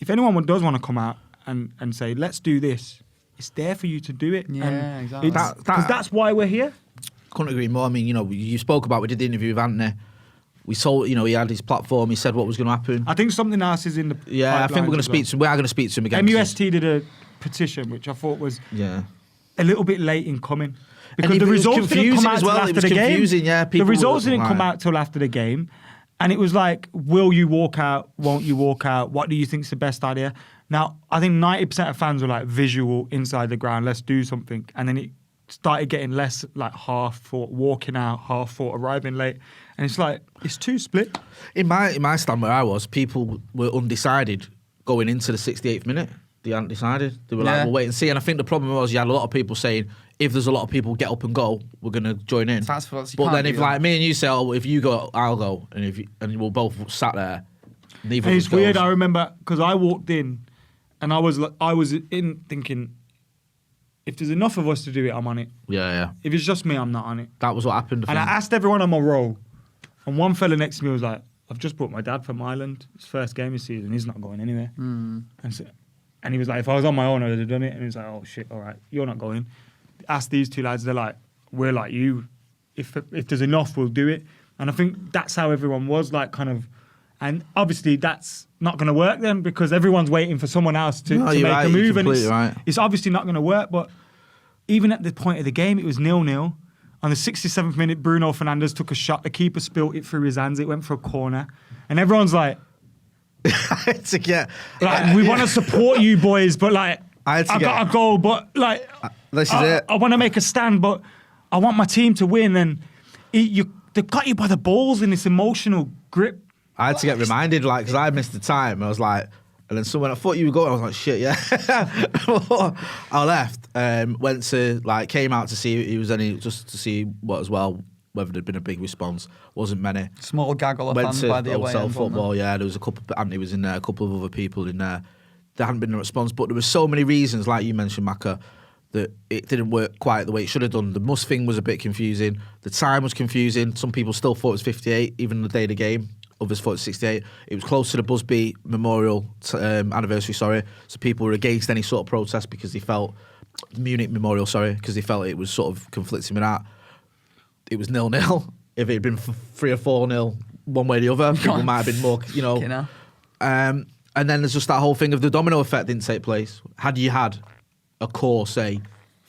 if anyone does want to come out and say, let's do this, it's there for you to do it. Yeah, exactly. Because that's why we're here. Couldn't agree more. I mean, you spoke about, we did the interview with Anthony. We saw, he had his platform. He said what was going to happen. I think something else is in the I think we're going to speak to him. We are going to speak to him again. MUFC did a petition, which I thought was a little bit late in coming. Because the results didn't come out till after the game. The results didn't come out till after the game. And it was like, will you walk out? Won't you walk out? What do you think's the best idea? Now, I think 90% of fans were like visual inside the ground. Let's do something. And then it started getting less like half thought walking out, half thought arriving late. And it's like, it's too split. In my stand where I was, people were undecided going into the 68th minute. They hadn't decided. They were like, we'll wait and see. And I think the problem was you had a lot of people saying, if there's a lot of people get up and go, we're going to join in. But then if like me and you say, if you go, I'll go. And we'll both sat there. Neither of us it's weird. goes. I remember, because I walked in and I was in thinking, if there's enough of us to do it, I'm on it. Yeah. If it's just me, I'm not on it. That was what happened. And I asked everyone on my row, and one fella next to me was like, I've just brought my dad from Ireland. His first game of season. He's not going anywhere. And he was like, if I was on my own, I would have done it. And he was like, oh, shit, all right, you're not going. Ask these two lads, they're like, we're like you. If there's enough, we'll do it. And I think that's how everyone was, like, kind of. And obviously, that's not going to work then, because everyone's waiting for someone else to make a move. And it's obviously not going to work. But even at the point of the game, it was 0-0. On the 67th minute, Bruno Fernandes took a shot. The keeper spilt it through his hands. It went for a corner. And everyone's like, we want to support you boys, but like, I got to go, but like, this is it. I want to make a stand, but I want my team to win. And they got you by the balls in this emotional grip. I had to get reminded, like, because I missed the time. I was like, and then someone, I thought you were going. I was like, shit, yeah. I left, went to, like, came out to see if he was any, just to see what as well, whether there'd been a big response. Wasn't many. Small gaggle of fans by the away end. Football, there was a couple, Anthony was in there, a couple of other people in there. There hadn't been a response, but there were so many reasons, like you mentioned, Macca, that it didn't work quite the way it should have done. The must thing was a bit confusing. The time was confusing. Some people still thought it was 58, even the day of the game. others thought it was 68. It was close to the Busby Memorial anniversary, so people were against any sort of protest because they felt, Munich Memorial, because they felt it was sort of conflicting with that. It was 0-0. If it had been 3 or 4-0, one way or the other, people might have been more, And then there's just that whole thing of the domino effect didn't take place. Had you had a core, say,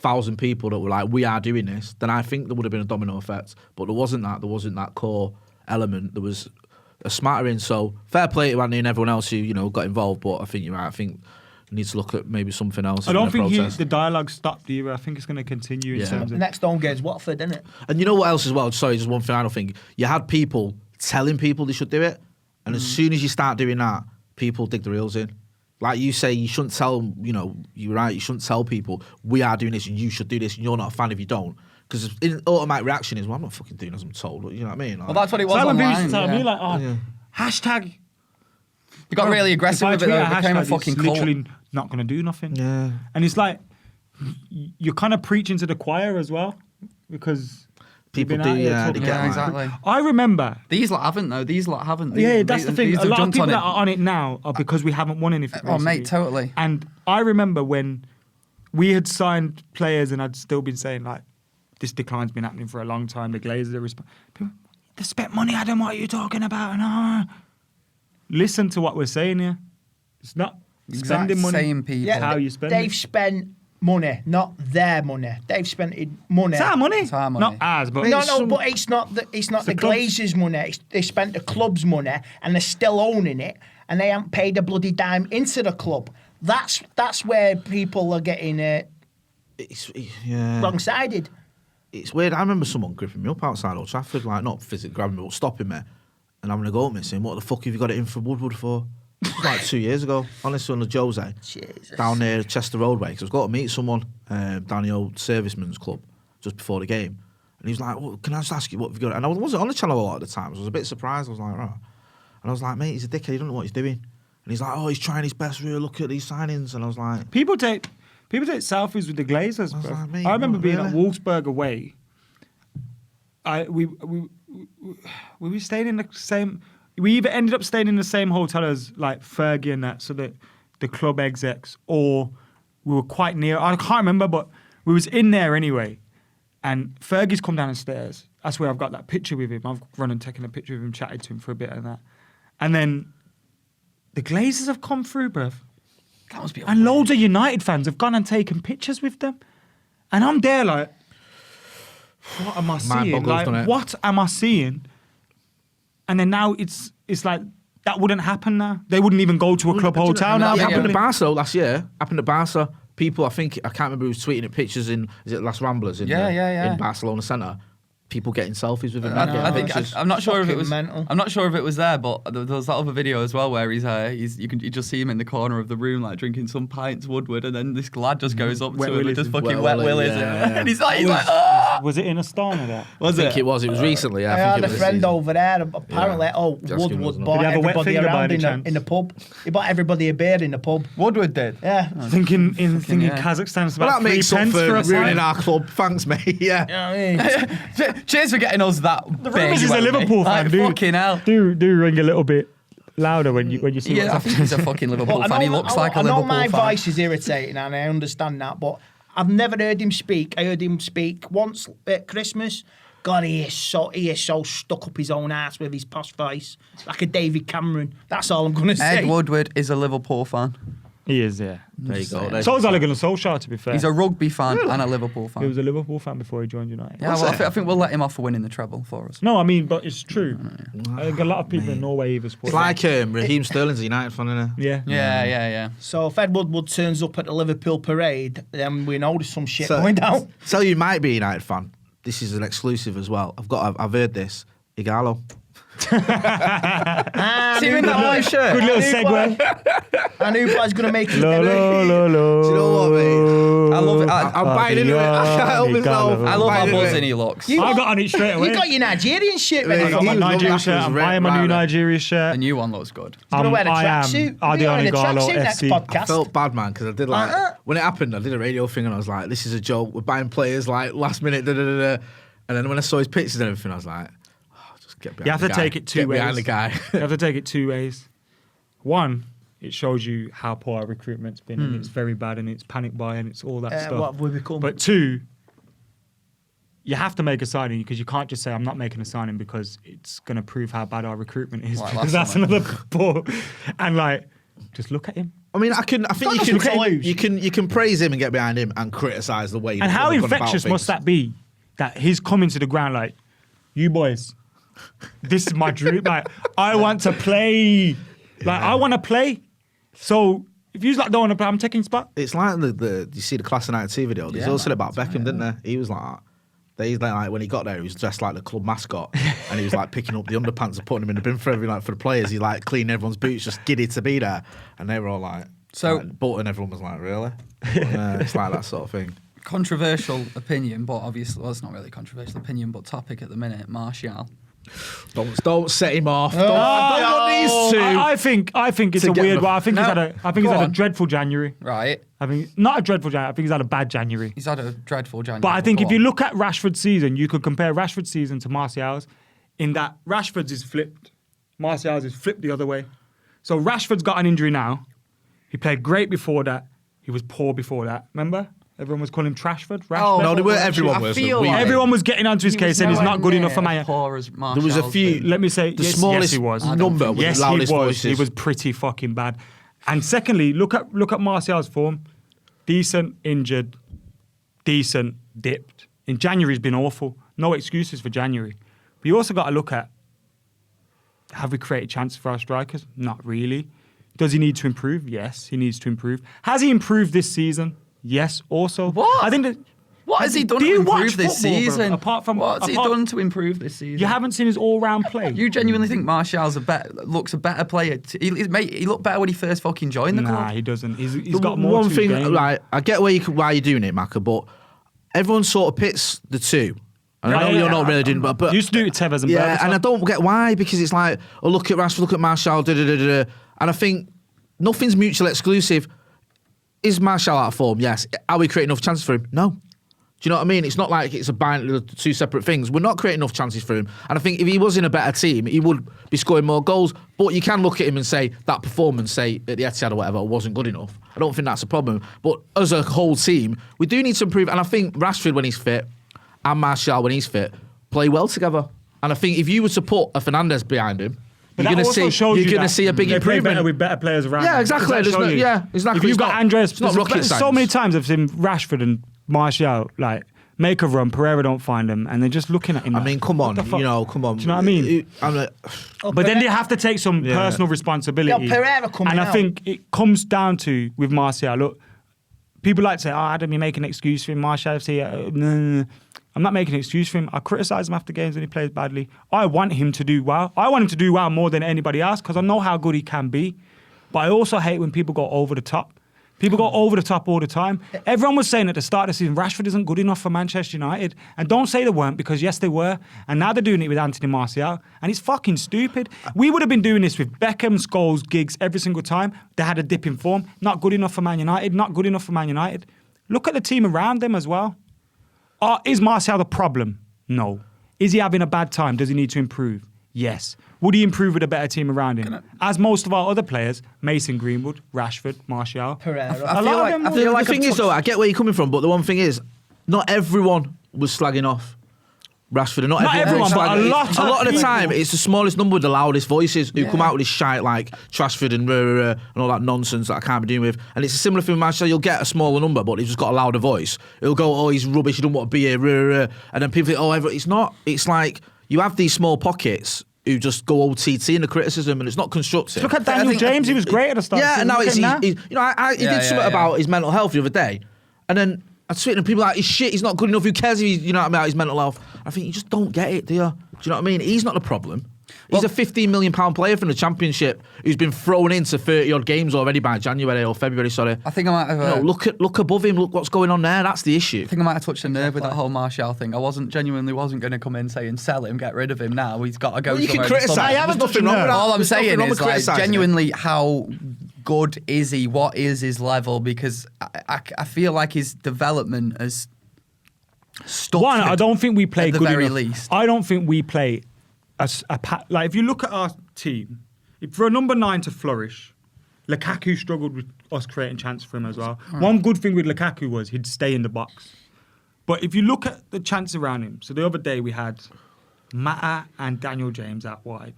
1,000 people that were like, we are doing this, then I think there would have been a domino effect. But there wasn't that. There wasn't that core element. There was a smattering. So fair play to Andy and everyone else who, got involved. But I think you're right. I think you need to look at maybe something else. I don't think the dialogue stopped either. I think it's going to continue in terms of... Next home game's Watford, isn't it? And you know what else as well? Sorry, just one thing I don't think. You had people telling people they should do it. And as soon as you start doing that, people dig their heels in. Like you say, you shouldn't tell, you're right, you shouldn't tell people, we are doing this and you should do this and you're not a fan if you don't. Because the automatic reaction is, well, I'm not fucking doing as I'm told. You know what I mean? Like, well, that's what it was online. When people tell me, like, hashtag... You got really aggressive with it, though. It became a fucking cult. Literally not going to do nothing. Yeah. And it's like, you're kind of preaching to the choir as well, because... People do, exactly. I remember... These lot haven't, though. That's the thing. A lot of people that are on it now are because we haven't won anything. Oh, mate, totally. And I remember when we had signed players and I'd still been saying, like, this decline's been happening for a long time. The Glazers are... People, they spent money, Adam, what are you talking about? And, listen to what we're saying here. It's not spending money. Same people. Yeah, how you spend They've spent... money, not their money. They've spent money. It's our money. It's our money. Not ours, but But it's not the Glazers' money. They spent the club's money, and they're still owning it, and they haven't paid a bloody dime into the club. That's where people are getting wrong-sided. It's weird. I remember someone gripping me up outside Old Trafford, like not physically grabbing me, but stopping me, and having a go at me, saying, "What the fuck have you got it in for Woodward for?" Like 2 years ago, honestly, on the Jose, Jesus. down near Chester Roadway, because I was going to meet someone down the old Servicemen's Club just before the game, and he was like, well, "Can I just ask you what have you got?" And I wasn't on the channel a lot at the time, so I was a bit surprised. I was like, "Right," and I was like, "Mate, he's a dickhead. He don't know what he's doing." And he's like, "Oh, he's trying his best. Really look at these signings." And I was like, People take selfies with the Glazers, bro. like, mate, I remember being really? at Wolfsburg away. We were staying in the same. We either ended up staying in the same hotel as like Fergie and that, so that the club execs, or we were quite near. I can't remember, but we was in there anyway. And Fergie's come down the stairs. That's where I've got that picture with him. I've run and taken a picture of him, chatted to him for a bit and that. And then the Glazers have come through, bruv. That must be and loads of United fans have gone and taken pictures with them. And I'm there like, what am I seeing? Like, what am I seeing? And then now it's like, that wouldn't happen now. They wouldn't even go to a club hotel now. It happened at Barca last year. Happened at Barca. People, I can't remember who was tweeting at pictures in, is it Las Ramblers in Barcelona Centre? People getting selfies with him. I'm not sure if it was mental. I'm not sure if it was there, but there was that other video as well where you just see him in the corner of the room like drinking some pints Woodward, and then this lad just goes up to him and just fucking wet willies him. And he's like, oh! Was it in Astana that? I think it was. It was recently. I had a friend over there. Apparently, Woodward bought everybody around in the pub. He bought everybody a beer in the pub. Woodward did. Yeah. Thinking Kazakhstan is about 3 pence for a ruining our club. Thanks, mate. Yeah. You know what I mean? Cheers for getting us that. The rumours he's a Liverpool fan, dude. Fucking hell. Do ring a little bit louder when you see what's I think he's a fucking Liverpool fan. He looks like a Liverpool fan. I know my voice is irritating and I understand that, but I've never heard him speak. I heard him speak once at Christmas. God, he is so stuck up his own ass with his posh voice. Like a David Cameron. That's all I'm going to say. Ed Woodward is a Liverpool fan. He is, yeah. There you go. So is Ole Gunnar Solskjaer, to be fair. He's a rugby fan and a Liverpool fan. He was a Liverpool fan before he joined United. Yeah, well, I think we'll let him off for winning the treble for us. No, I mean, but it's true. I think a lot of people in Norway either support. It's like Raheem Sterling's a United fan, isn't it? Yeah. So if Ed Woodward turns up at the Liverpool parade, then we know there's some shit going down. So you might be a United fan. This is an exclusive as well. I've heard this. Igalo. See you in that white shirt. Good little segue. I knew I was going to make it. Do you know what, mate? I love it. I'm buying into it. I can't help myself. I love how buzzing he looks. I got on it straight away. You got your Nigerian shit, man. I got my Nigerian shirt. I'm buying my new Nigeria shirt. The new one looks good. He's going to wear the tracksuit. Adriano Gallo next FC. podcast. I felt bad, man, because I did when it happened, I did a radio thing and I was like, this is a joke. We're buying players like last minute, And then when I saw his pictures and everything, I was like, You have to take it two ways. Behind the guy. You have to take it two ways. One, it shows you how poor our recruitment's been, and it's very bad, and it's panic buy, and it's all that stuff. What have we become? But two, you have to make a signing because you can't just say, I'm not making a signing because it's going to prove how bad our recruitment is. Like Because last that's another poor. And like, just look at him. I mean, I think you can praise him and get behind him and criticise the way. And how he's gone about infectious things. must that be? That he's coming to the ground like, you boys, this is my dream. Like, I want to play. Like, I want to play. So if you like don't want to play, I'm taking spot. It's like you see the Class of '92 video. There's also about Beckham, didn't there? He was like that. He's like when he got there, he was dressed like the club mascot, and he was like picking up the underpants and putting them in the bin for for the players. He like cleaned everyone's boots, just giddy to be there, and they were all like, and everyone was like, really? But, it's like that sort of thing. Controversial opinion, but obviously, well, it's not really controversial opinion, but topic at the minute, Martial. Don't set him off. Don't want these two. I think it's a weird one. I think he's had a dreadful January. Right. I mean, not a dreadful January. I think he's had a bad January. He's had a dreadful January. But I think if you look at Rashford's season, you could compare Rashford's season to Martial's in that Rashford's is flipped. Martial's is flipped the other way. So Rashford's got an injury now. He played great before that. He was poor before that. Remember? Everyone was calling him Trashford. Rashford. Oh, no, everyone was. Everyone was getting onto his case saying he's not good enough for Man. There was a few. Let me say, the yes, smallest he was. number with the loudest voices. He was pretty fucking bad. And secondly, look at Martial's form. Decent, injured, decent, dipped. In January, he's been awful. No excuses for January. But you also got to look at, have we created chances for our strikers? Not really. Does he need to improve? Yes, he needs to improve. Has he improved this season? Yes, also. What? I think that. What has he done to improve this season? Apart from what's he done to improve this season? You haven't seen his all-round play. You genuinely think Martial's looks a better player? He looked better when he first fucking joined the club. Nah, he doesn't. He's got more one to thing. his game. Right, I get why you're doing it, Macca, but everyone sort of pits the two. And I know you're not really doing, but used to do it with Tevez and yeah, Berbatov. and I don't get why, because it's like, oh, look at Rashford, look at Martial, and I think nothing's mutually exclusive. Is Martial out of form? Yes. Are we creating enough chances for him? No. Do you know what I mean? It's not like it's two separate things. We're not creating enough chances for him. And I think if he was in a better team, he would be scoring more goals. But you can look at him and say that performance, say at the Etihad or whatever, wasn't good enough. I don't think that's a problem. But as a whole team, we do need to improve. And I think Rashford, when he's fit, and Martial, when he's fit, play well together. And I think if you were to put a Fernandes behind him, you're going to see a big improvement. Better with better players around. Yeah, exactly. Exactly. If you've got Andres, it's not rocket science. So many times I've seen Rashford and Martial like make a run, Pereira don't find him, and they're just looking at him. I mean, come on, come on. Do you know what I mean? But then they have to take some personal responsibility. Yeah, Pereira coming and out. I think it comes down to with Martial. Look, people like to say, "Oh, Adam, you're making an excuse for him." Martial, say, "No. I'm not making an excuse for him. I criticise him after games when he plays badly. I want him to do well. I want him to do well more than anybody else because I know how good he can be. But I also hate when people go over the top. People go over the top all the time. Everyone was saying at the start of the season, Rashford isn't good enough for Manchester United. And don't say they weren't, because yes, they were. And now they're doing it with Anthony Martial. And it's fucking stupid. We would have been doing this with Beckham, Scholes, Giggs every single time. They had a dip in form. Not good enough for Man United. Not good enough for Man United. Look at the team around them as well. Is Martial the problem? No. Is he having a bad time? Does he need to improve? Yes. Would he improve with a better team around him? As most of our other players, Mason Greenwood, Rashford, Martial. Pereira. I feel like the thing is, though, I get where you're coming from, but the one thing is, not everyone was slagging off Rashford, and not everyone, but a lot of the time, it's the smallest number with the loudest voices who come out with this shite like Trashford and all that nonsense that I can't be dealing with. And it's a similar thing with Martial. You'll get a smaller number, but he's just got a louder voice. It'll go, oh, he's rubbish, he doesn't want to be here. And then people think, oh, it's not. It's like you have these small pockets who just go OTT in the criticism, and it's not constructive. Look at Daniel James, he was great at the start. Yeah, and now he did something about his mental health the other day, and then I tweeted and people are like, he's shit, he's not good enough, who cares if he's, you know what I mean, about his mental health. I think you just don't get it, do you? Do you know what I mean? He's not the problem. He's a £15 million player from the Championship who's been thrown into 30-odd games already by January or February, sorry. I think I might have... look above him, look what's going on there, that's the issue. I think I might have touched a nerve with that whole Martial thing. I genuinely wasn't going to come in saying sell him, get rid of him now. He's got to go somewhere. You can criticise, there's nothing wrong with that. All I'm saying is, like, genuinely, how good is he? What is his level? Because I feel like his development has stuck. I don't think we play at the good very enough. least. I don't think we play like if you look at our team, if for a number 9 to flourish, Lukaku struggled with us creating chance for him as well. One good thing with Lukaku was he'd stay in the box. But if you look at the chance around him, so the other day we had Mata and Daniel James out wide.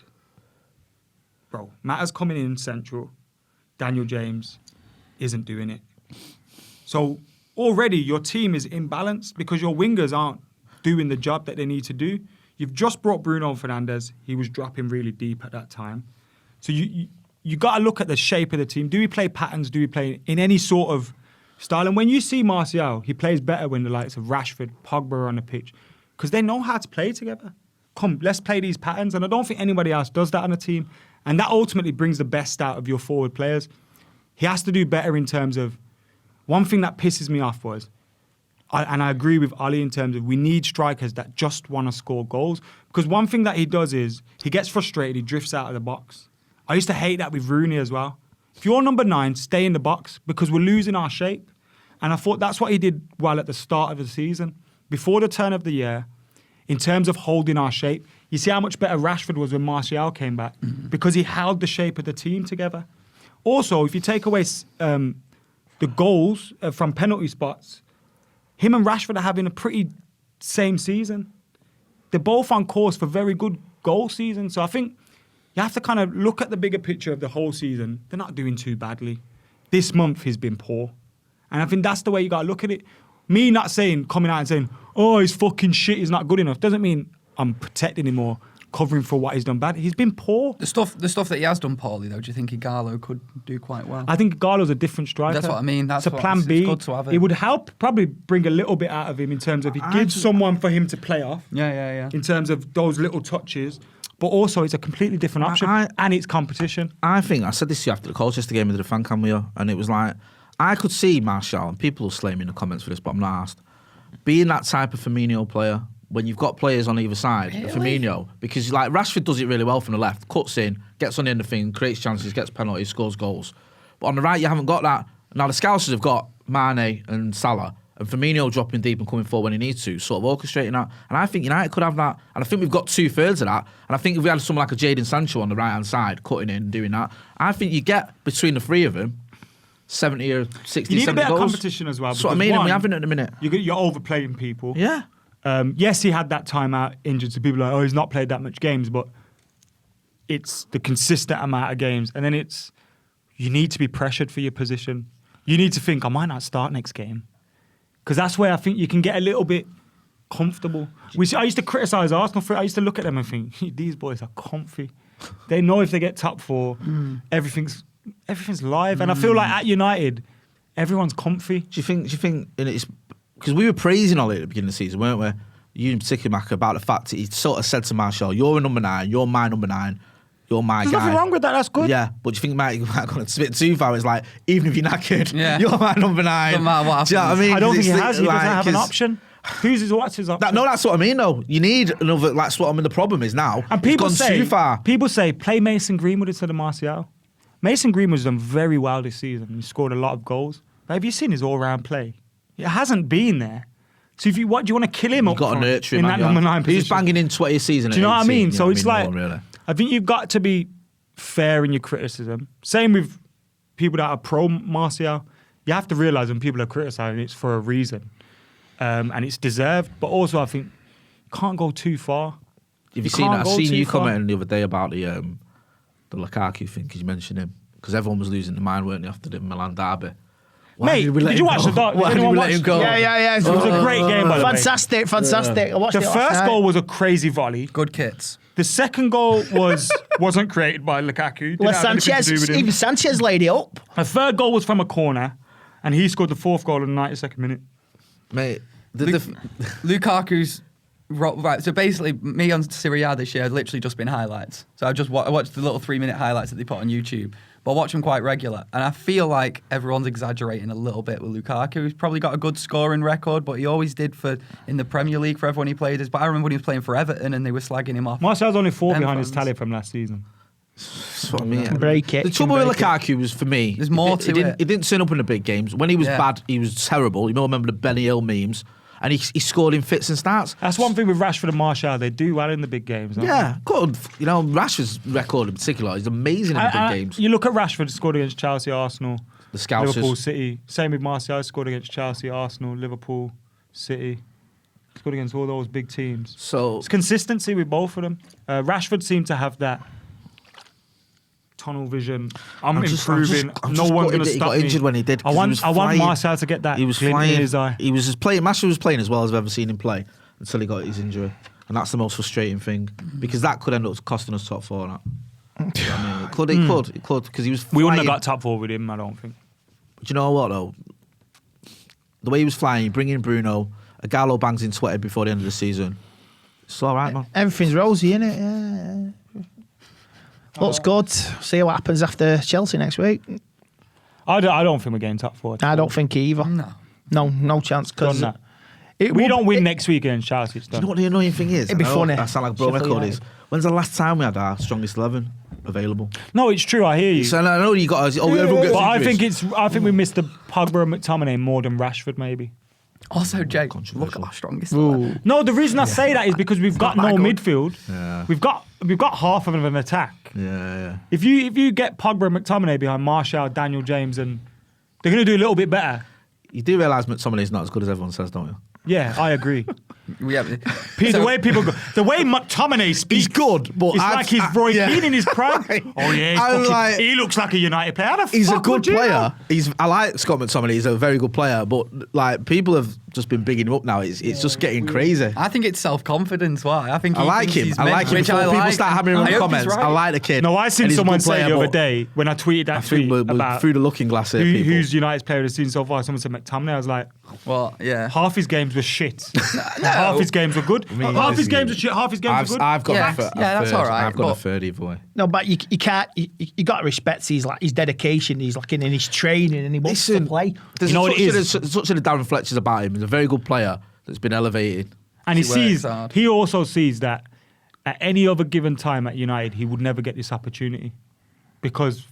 Bro, Mata's coming in central. Daniel James isn't doing it. So already your team is imbalanced because your wingers aren't doing the job that they need to do. You've just brought Bruno Fernandes. He was dropping really deep at that time. So you got to look at the shape of the team. Do we play patterns? Do we play in any sort of style? And when you see Martial, he plays better when the likes of Rashford, Pogba are on the pitch because they know how to play together. Come, let's play these patterns. And I don't think anybody else does that on a team. And that ultimately brings the best out of your forward players. He has to do better in terms of, one thing that pisses me off was, and I agree with Ollie in terms of we need strikers that just want to score goals. Because one thing that he does is he gets frustrated, he drifts out of the box. I used to hate that with Rooney as well. If you're number 9, stay in the box because we're losing our shape. And I thought that's what he did well at the start of the season. Before the turn of the year, in terms of holding our shape, you see how much better Rashford was when Martial came back because he held the shape of the team together. Also, if you take away the goals from penalty spots, him and Rashford are having a pretty same season. They're both on course for very good goal seasons. So I think you have to kind of look at the bigger picture of the whole season. They're not doing too badly. This month he's been poor. And I think that's the way you got to look at it. Me not coming out and saying, oh, he's fucking shit, he's not good enough, doesn't mean I'm protecting him or covering for what he's done bad. He's been poor. The stuff that he has done poorly, though, do you think Igalo could do quite well? I think Igalo's a different striker. That's what I mean. That's a plan B. It's good to have it. It would help probably bring a little bit out of him in terms of he gives someone for him to play off. Yeah. In terms of those little touches. But also it's a completely different option and it's competition. I think, I said this to you after the Colchester game with the Fancam with you, and it was like, I could see Martial, and people will slay me in the comments for this, but I'm not asked, being that type of Firmino player when you've got players on either side, Firmino, because like Rashford does it really well from the left, cuts in, gets on the end of thing, creates chances, gets penalties, scores goals. But on the right, you haven't got that. Now the Scousers have got Mane and Salah, and Firmino dropping deep and coming forward when he needs to, sort of orchestrating that. And I think United could have that. And I think we've got 2/3 of that. And I think if we had someone like a Jadon Sancho on the right-hand side, cutting in and doing that, I think you get, between the three of them, 70 or 60, you need 70 a bit goals. of competition as well. That's what I mean, and we haven't at the minute. You're overplaying people. Yeah. Yes, he had that time out injured, so people are like, oh, he's not played that much games, but it's the consistent amount of games. And then it's, you need to be pressured for your position. You need to think, I might not start next game. Because that's where I think you can get a little bit comfortable. I used to criticise Arsenal for it. I used to look at them and think, these boys are comfy. They know if they get top 4, everything's live. And I feel like at United, everyone's comfy. Do you think, and it's because we were praising Ollie at the beginning of the season, weren't we? You in particular, Mac, about the fact that he sort of said to Martial, you're a number 9, you're my number 9, you're my There's guy. nothing wrong with that, that's good. Yeah, but do you think Mike might have gone a bit too far? It's like, even if you're knackered, you're my number 9. No matter what happens. Do you know what I mean? I don't think he It's has. He like, doesn't have an option. What's his option? No, that's what I mean, though. You need another, that's what I mean, the problem is now. And people it's gone too far. People say, play Mason Greenwood instead of Martial. Mason Greenwood's done very well this season. He scored a lot of goals. But have you seen his all-round play? It hasn't been there. So do you want to kill him You've got to nurture him in that number 9 position? He's banging in 20 a season. Do you know what I mean? 18, So it's like, really. I think you've got to be fair in your criticism. Same with people that are pro Martial. You have to realise when people are criticising, it's for a reason. And it's deserved. But also, I think you can't go too far. Have you seen that? I've seen you commenting the other day about the Lukaku thing, because you mentioned him. Because everyone was losing their mind, weren't they, after the Milan derby? Mate, did you watch the doc? Why did we let him go? Yeah. It was a great game, by the way. Fantastic. I watched The it last first night. goal was a crazy volley. Good kits. The second goal wasn't created by Lukaku. Well, Didn't have anything to do with him. even Sanchez laid it up. The third goal was from a corner, and he scored the fourth goal in the 92nd minute. Mate, Lukaku's... Right, so basically, me on Serie A this year had literally just been highlights. So I watched the little 3-minute highlights that they put on YouTube, but I watch them quite regular. And I feel like everyone's exaggerating a little bit with Lukaku. He's probably got a good scoring record, but he always did in the Premier League for everyone he played as. But I remember when he was playing for Everton and they were slagging him off. Martial's only 4 behind his fans. tally from last season. that's what I mean. Break it. The trouble with Lukaku was, for me, There's more to it. He didn't turn up in the big games. When he was Yeah. bad, he was terrible. You know, remember the Benny Hill memes? and he scored in fits and starts. That's one thing with Rashford and Martial. They do well in the big games. Yeah, good. You know, Rashford's record in particular is amazing in the big games. You look at Rashford, scored against Chelsea, Arsenal, The Scousers. Liverpool, City. Same with Martial, scored against Chelsea, Arsenal, Liverpool, City. Scored against all those big teams. So it's consistency with both of them. Rashford seemed to have that tunnel vision. I'm improving. No one's going to stop me. He got injured when he did. I want Martial to get that glint in his eye. He was just playing. Martial was playing as well as I've ever seen him play until he got his injury, and that's the most frustrating thing because that could end up costing us top 4. That. You know what I mean? It could because he was. We wouldn't have got top 4 with him, I don't think. But you know what though? The way he was flying, you bring in Bruno, a Gallo bangs in 20 before the end of the season. It's all right, man. Everything's rosy, innit? Yeah. Looks good. See what happens after Chelsea next week. I don't think we're getting top 4. I don't think either. No chance. Because we don't win next week against Chelsea. Do you know what the annoying thing is? It'd be funny. I sound like bro record is. When's the last time we had our strongest 11 available? No, it's true. I hear you. So I know you got. Everyone gets. But I think we missed the Pogba and McTominay more than Rashford, maybe. Also, Jay, look at our strongest. No, the reason I say that is because we've got no midfield. Yeah. We've got half of an attack. Yeah. If you get Pogba and McTominay behind Martial, Daniel James, and they're going to do a little bit better. You do realise McTominay's not as good as everyone says, don't you? Yeah, I agree. The way McTominay speaks, he's good, but it's like he's Roy Keane in his prime. Oh yeah, he looks like a United player. He's a good player. I like Scott McTominay. He's a very good player, but like people have just been bigging him up now. It's just getting crazy. I think it's self-confidence. Why? I think I like him. Before people start having him in the comments. Right. I like the kid. No, I seen someone say the other day when I tweeted that tweet about through the looking glass here. Who's United's player of the season so far? Someone said McTominay. I was like, well, yeah. Half his games were shit. Half his games were good. Half his games were shit. Half his games were good. I've got a third. That's all right. I've got a third either way. No, but you can't. You got to respect his dedication. He's like in his training, and he wants to play. There's such a Darren Fletcher's about him. He's a very good player that's been elevated. And he also sees that at any other given time at United, he would never get this opportunity because,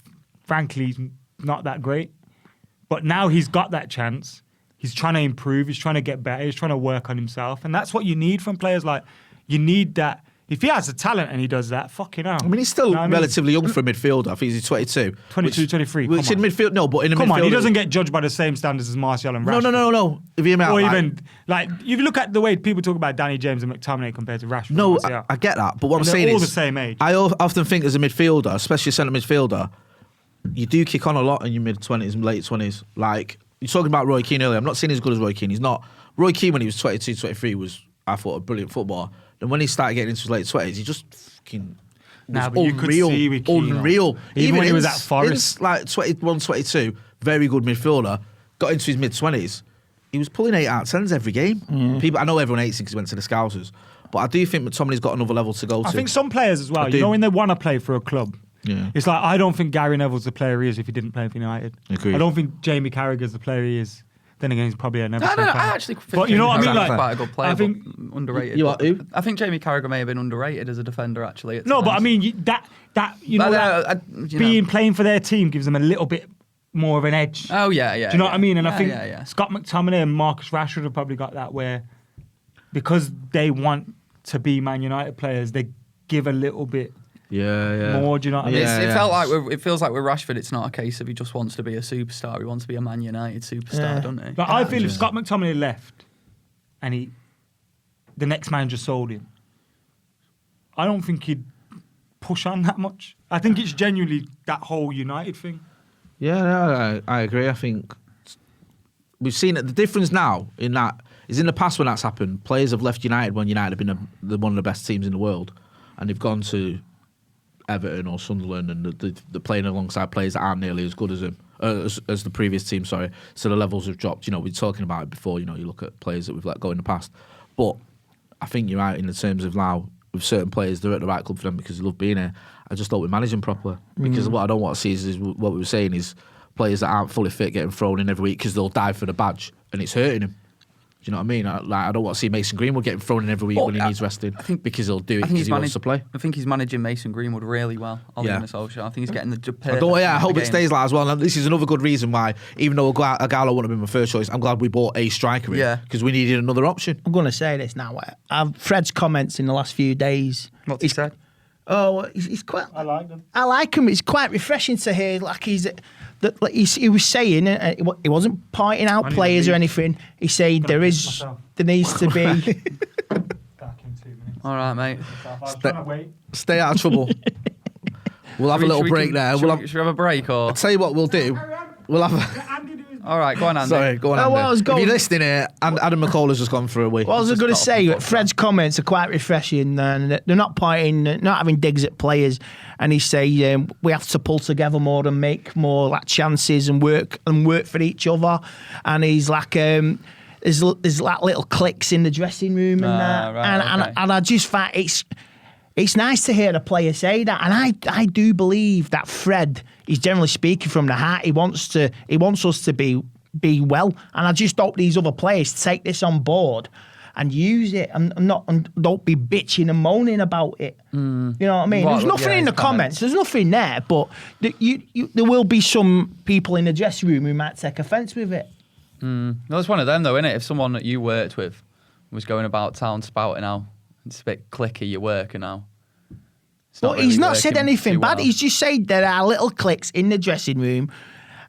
frankly, he's not that great. But now he's got that chance. He's trying to improve. He's trying to get better. He's trying to work on himself. And that's what you need from players. Like, you need that. If he has the talent and he does that, fucking hell. I mean, he's still relatively young for a midfielder. I think he's 22. 22, 23. Which in midfield, no, but in a midfield. Come on, he doesn't get judged by the same standards as Martial and Rashford. No. If you or even, like, if you look at the way people talk about Danny James and McTominay compared to Rashford. No, I get that. But what I'm saying is, all the same age. I often think as a midfielder, especially a centre midfielder, you do kick on a lot in your mid-20s and late 20s. Like, you're talking about Roy Keane earlier. I'm not saying he's as good as Roy Keane. He's not. Roy Keane, when he was 22, 23, was, I thought, a brilliant footballer. And when he started getting into his late 20s, he just fucking was but you could see with Keane, unreal. Even when he was at Forest. Like 21, 22, very good midfielder, got into his mid-20s. He was pulling 8 out 10s every game. I know everyone hates him because he went to the Scousers. But I do think McTominay's got another level to go to. I think some players as well, when they want to play for a club, it's like, I don't think Gary Neville's the player he is if he didn't play for United. Agreed. I don't think Jamie Carragher's the player he is. Then again, he's probably a Everton I actually think but you know what I mean? Like, quite a good player, I think underrated. You are who? I think Jamie Carragher may have been underrated as a defender, actually. No, but I mean, playing for their team gives them a little bit more of an edge. Oh, yeah. Do you know what I mean? And I think Scott McTominay and Marcus Rashford have probably got that where, because they want to be Man United players, they give a little bit more, do you know what I mean? It feels like with Rashford, it's not a case of he just wants to be a superstar. He wants to be a Man United superstar, doesn't he? Like, I feel if Scott McTominay left and the next manager sold him, I don't think he'd push on that much. I think it's genuinely that whole United thing. Yeah, I agree. I think we've seen it. The difference now in that is in the past when that's happened, players have left United when United have been one of the best teams in the world, and they've gone to Everton or Sunderland, and they're playing alongside players that aren't nearly as good as them, as the previous team. Sorry, so the levels have dropped. You know, we're talking about it before. You know, you look at players that we've let go in the past, but I think you're right in the terms of now with certain players, they're at the right club for them because they love being here. I just don't we manage them properly because what I don't want to see is what we were saying is players that aren't fully fit getting thrown in every week because they'll die for the badge and it's hurting them. Do you know what I mean? I don't want to see Mason Greenwood getting thrown in every week when he needs rested. Because he'll do it because he wants to play. I think he's managing Mason Greenwood really well. Ole Gunnar Solskjaer. I think he's getting the perfect. I hope it stays like as well. And this is another good reason why, even though Agallo wouldn't have been my first choice, I'm glad we bought a striker in because we needed another option. I'm going to say this now. Fred's comments in the last few days. What's he said? Oh, he's quite. I like them. I like him. It's quite refreshing to hear. Like he was saying, he wasn't pointing out players or anything. He said there needs to be. Back in 2 minutes. All right, mate. I was trying to wait. Stay out of trouble. We'll have a little break there. Should we have a break or? I'll tell you what we'll do. We'll have. All right, go on, Andy. Sorry, go on, Andy. If you're listening here, and Adam McColla's just gone for a week. What I was going to say, Fred's comments are quite refreshing, and they're not having digs at players. And he say we have to pull together more and make more like chances and work for each other. And he's like, there's like little cliques in the dressing room and that. Right, and I just find it's nice to hear a player say that, and I do believe that Fred is generally speaking from the heart. He wants us to be well, and I just hope these other players take this on board and use it, and don't be bitching and moaning about it. You know what I mean? There's nothing in the comments. There's nothing there, but there will be some people in the dressing room who might take offence with it. No, it's one of them though, isn't it? If someone that you worked with was going about town spouting how it's a bit clicky your work and now. But he's not said anything bad. He's just said there are little cliques in the dressing room,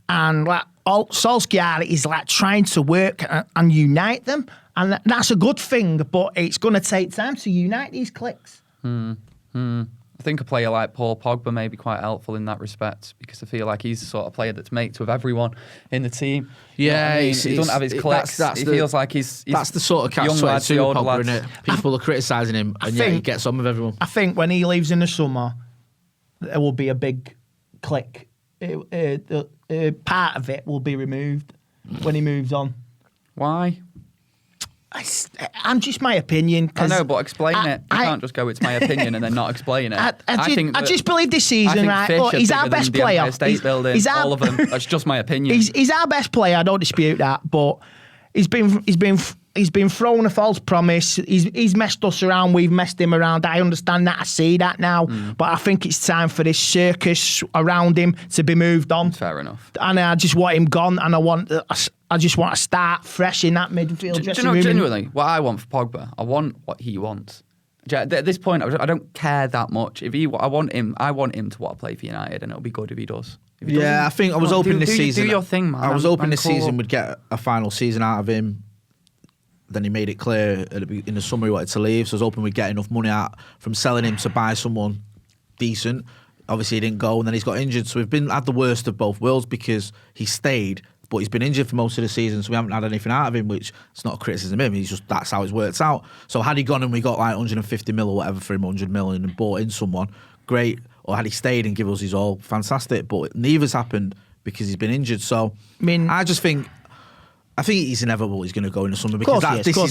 and like Solskjaer is like trying to work and unite them, and that's a good thing. But it's going to take time to unite these cliques. I think a player like Paul Pogba may be quite helpful in that respect because I feel like he's the sort of player that's mates with everyone in the team. Yeah, he doesn't have his cliques. He feels like he's that's the sort of catch-22 Pogba, isn't it? People are criticising him, and yet he gets on with everyone. I think when he leaves in the summer, there will be a big clique. Part of it will be removed when he moves on. Why? I'm just my opinion. I know, but explain it. You can't just go, it's my opinion, and then not explain it. I just believe this season, right? Look, he's our best player. All of them. That's just my opinion. He's our best player. I don't dispute that, but he's been thrown a false promise. He's messed us around. We've messed him around. I understand that. I see that now. But I think it's time for this circus around him to be moved on. Fair enough. And I just want him gone, and I just want to start fresh in that midfield dressing room. Genuinely, what I want for Pogba, I want what he wants. At this point, I don't care that much. I want him to want to play for United, and it'll be good if he does. I think I was hoping this season. Do your thing, man. I was hoping this season we'd get a final season out of him. Then he made it clear in the summer he wanted to leave, so I was hoping we'd get enough money out from selling him to buy someone decent. Obviously, he didn't go, and then he's got injured. So we've had the worst of both worlds because he stayed, but he's been injured for most of the season, so we haven't had anything out of him, which it's not a criticism of him. That's how it's worked out. So had he gone and we got like 150 mil or whatever for him, 100 million, and bought in someone, great. Or had he stayed and give us his all, fantastic. But neither's happened because he's been injured. So I think he's inevitable. He's going to go in the summer because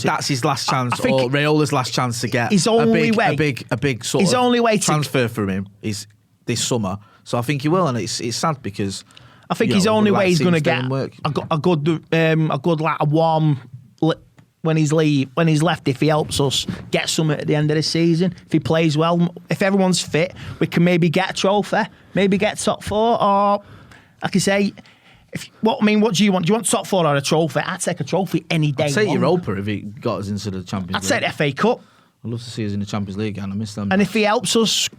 that's his last chance, or Rayola's last chance to get a big sort of transfer from him is this summer. So I think he will, and it's sad because I think his only way he's going to get a good like a warm when he's left. If he helps us get something at the end of the season, if he plays well, if everyone's fit, we can maybe get a trophy, maybe get top 4, or like I say. What do you want? Do you want top 4 or a trophy? I'd take a trophy any day. I'd take Europa if he got us into the Champions League. I'd take the FA Cup. I'd love to see us in the Champions League again. I miss them. And if he helps us,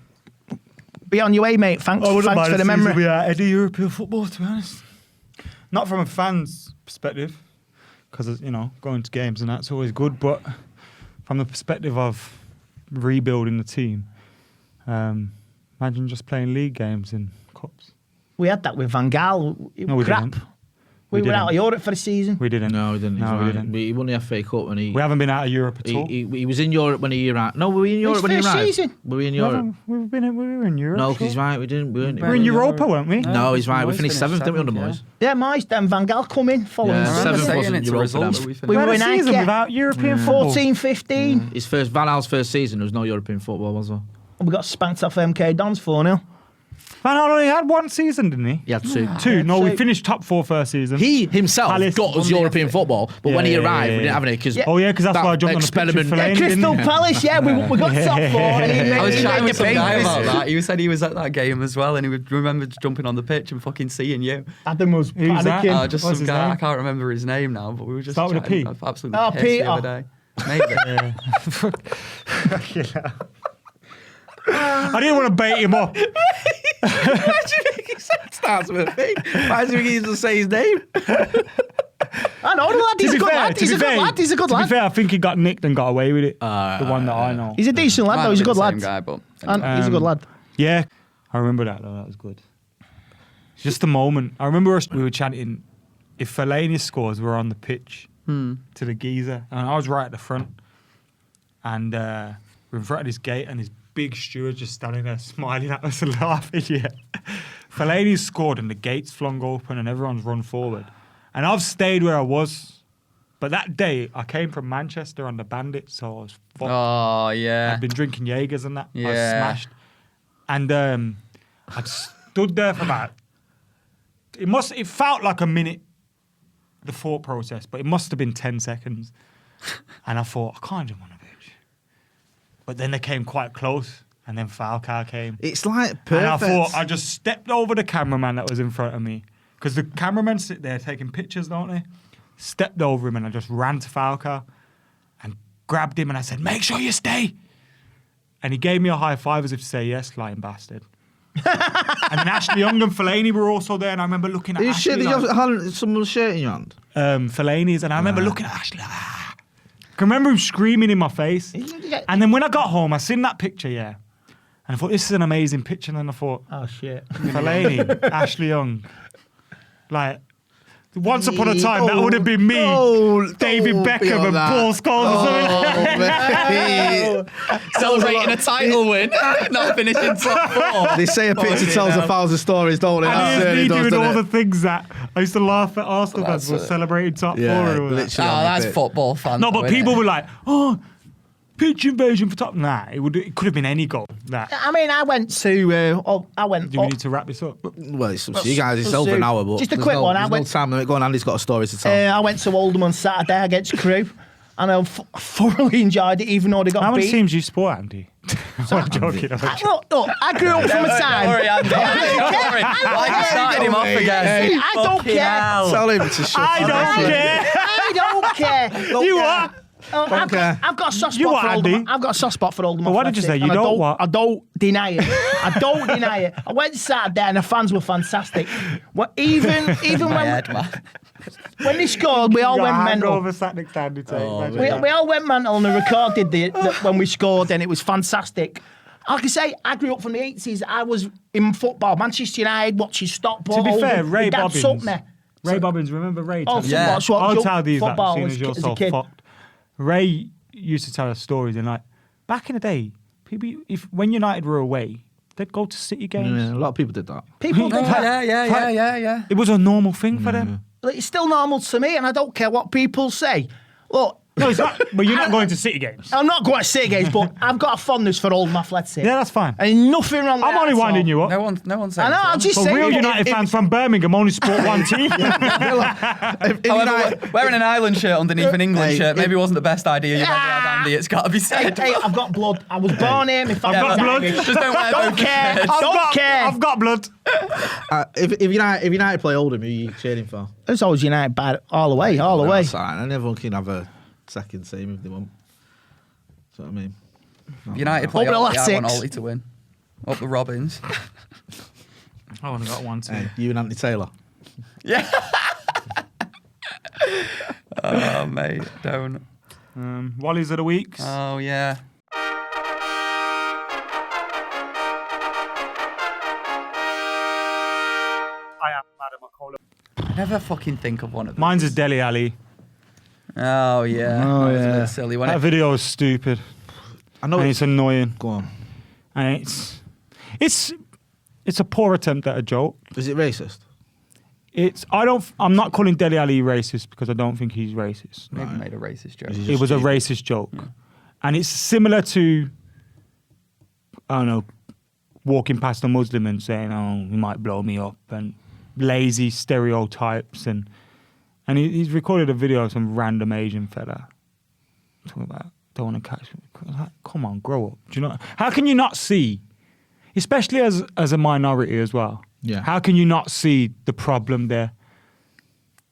be on your way, mate. Thanks for the memory. We are Eddie European football, to be honest. Not from a fan's perspective, because going to games and that's always good. But from the perspective of rebuilding the team, imagine just playing league games in cups. We had that with Van Gaal. No, we didn't. We were out of Europe for the season. We didn't. No, we didn't. He won the FA Cup when he... We haven't been out of Europe at all. He was in Europe when he arrived. No, were we in Europe when he arrived? Season. Were we in Europe? We were in Europe. No, because he's right. We didn't. We were in Europa, weren't we? No, he's right. We finished 7th, didn't we, under Moyes? Yeah, Moyes. Then Van Gaal come in following. 7th wasn't Europa. We were in season without European football. 14, 15. Van Gaal's first season, there was no European football, was there? We got spanked off MK Dons 4-0. Van Gaal only had one season, didn't he? He had two. Two. No, we finished top 4 first season. He himself Palace got us won the European football, but when he arrived, we didn't have any because Oh yeah, because that's why I jumped on the pitch with Fellaini, Crystal didn't I? Palace, we got top 4. And I was he chatting made with some the guy big- about that. He said he was at that game as well, and he remembered jumping on the pitch and fucking seeing you. Adam was Who's that? panicking. Just What's some his guy. name? I can't remember his name now, but we were just Start with a chatting. P? I was absolutely Oh, pissed Peter. the other day. Maybe. I didn't want to bait him up. starts with a P. Why does he just say his name? I know the lad. He's a good lad. He's a good lad. He's a good To be lad. fair, I think he got nicked and got away with it. The one that I know. He's a decent lad, Might though. have He's a been good the lad. same guy, but And he's a good lad. Yeah, I remember that though. That was good. It's just the moment. I remember we were chanting, if Fellaini scores, we're on the pitch to the geezer. And I was right at the front. And we're in front of this gate and this big steward just standing there smiling at us and laughing. Yeah. Fellaini scored and the gates flung open and everyone's run forward. And I've stayed where I was. But that day, I came from Manchester on the Bandit, so I was fucked. oh yeah. I'd been drinking Jaegers and that. I was Yeah. smashed. And I stood there for about... It felt like a minute, the thought process, but it must have been 10 seconds. And I thought, I can't jump on a pitch. But then they came quite close, and then Falcao came. It's like perfect. And I thought, I just stepped over the cameraman that was in front of me. Because the cameramen sit there taking pictures, don't they? Stepped over him and I just ran to Falcao and grabbed him and I said, make sure you stay. And he gave me a high five as if to say, yes, lying bastard. And then Ashley Young and Fellaini were also there and I remember looking at Ashley. Did you have someone's shirt in your hand? Fellaini's and I remember looking at Ashley like, ah. I can remember him screaming in my face. And then when I got home, I seen that picture, yeah. And I thought, this is an amazing picture. And then I thought, Oh, shit. Fellaini, Ashley Young. Like, once upon a time, that would have been me, David Beckham and Paul Scholes or something. Celebrating a title win, not finishing top 4. They say a picture tells 1,000 stories, don't they? And That here's certainly me does, doing doesn't all it? the things that I used to laugh at Arsenal Well, fans were that's celebrating top 4 Yeah, and all that. literally. Oh, on the that's pitch. football fans. No, but though, people innit? were like, oh, pitch invasion for top. Nah, it could have been any goal. That. I mean, I went to. Do we need to wrap this up? Well, it's up to you guys. It's over an hour, but Just a there's quick no, one. I There's went- no time limit. Go on, Andy's got a story to tell. I went to Oldham on Saturday against Crewe, and I thoroughly enjoyed it, even though they got How many beat. teams do you support, Andy? I'm joking. Look, I grew up from a time. Don't worry, Andy. Don't worry. Why you started him off again? I don't Fucking care. hell. Tell him to shut I up. don't care. I don't care. You what? I've got a soft You spot what, for Oldham. Andy? I've got a soft spot for Oldham. But why did you say Athletic, you and don't what? I don't deny it. I don't deny it. I went Saturday and the fans were fantastic. Well, even My when head, man. when they scored, we all Your went mental. hangover sat next to Andy Tate. Imagine We that. all went mental and they recorded the when we scored, and it was fantastic. Like I say, I grew up from the 80s. I was in football, Manchester United, watching Stockport. To be fair, Oldham. Ray My dad Bobbins. sucked me. Ray Bobbins, remember Ray? Oh, telling Yeah. football, so I'll I tell these that football soon as, as you're as a so kid. fucked. Ray used to tell us stories and like back in the day, people when United were away, they'd go to City games. Yeah, a lot of people did that. People did that. Yeah. It was a normal thing for them. Like, it's still normal to me, and I don't care what people say. Look, No, it's not. But you're not going to City games. I'm not going to say games, but I've got a fondness for Oldham Athletic. Yeah, that's fine. And nothing wrong with I'm that only at winding all. you up. No one's I saying know, I'm so. just But saying. real United fans from Birmingham only support one team. If However, United- wearing an Ireland shirt underneath an England Hey, shirt maybe wasn't the best idea you've ever had, Andy. It's got to be Hey, said. hey, I've got blood. I was born here. My I've family's got blood. Irish. Just don't wear Don't both care. shirts. Don't care. I've got blood. if United play Oldham, who are you cheering for? It's always United bad all the way, all the way. That's all right. And everyone can have a second team if they want. That's what I mean. United play Over the Ollie. last I want six. Ollie to win. Up the Robins. I only got one team. Hey, you and Anthony Taylor. Yeah. Oh, mate, don't. Wallies of the weeks. Oh, yeah. I am Madam Mckola. I never fucking think of one of them. Mine's is Dele Alli. Oh, yeah. Oh, That was a yeah. bit silly, wasn't That it? video is stupid. I know And it's annoying. Go on. And it's a poor attempt at a joke. Is it racist? I'm not calling Dele Alli racist because I don't think he's racist. Maybe made a racist joke. Is he It just was a stupid? racist joke. And it's similar to, I don't know, walking past a Muslim and saying, "Oh, he might blow me up," and lazy stereotypes, and he's recorded a video of some random Asian fella talking about don't want to catch me. Like, come on, grow up. Do you know? How can you not see, especially as a minority as well? Yeah. How can you not see the problem there?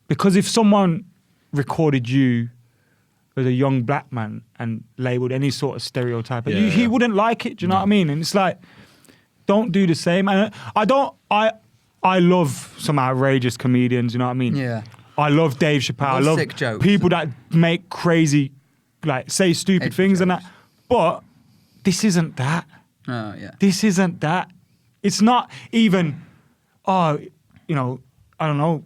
Because if someone recorded you as a young black man and labelled any sort of stereotype, he wouldn't like it. Do you know what I mean? And it's like, don't do the same. And I love some outrageous comedians. You know what I mean? Yeah. I love Dave Chappelle. I love sick jokes. people that make crazy, like say stupid things and that. But this isn't that. Oh yeah. This isn't that. It's not even. Oh, you know, I don't know.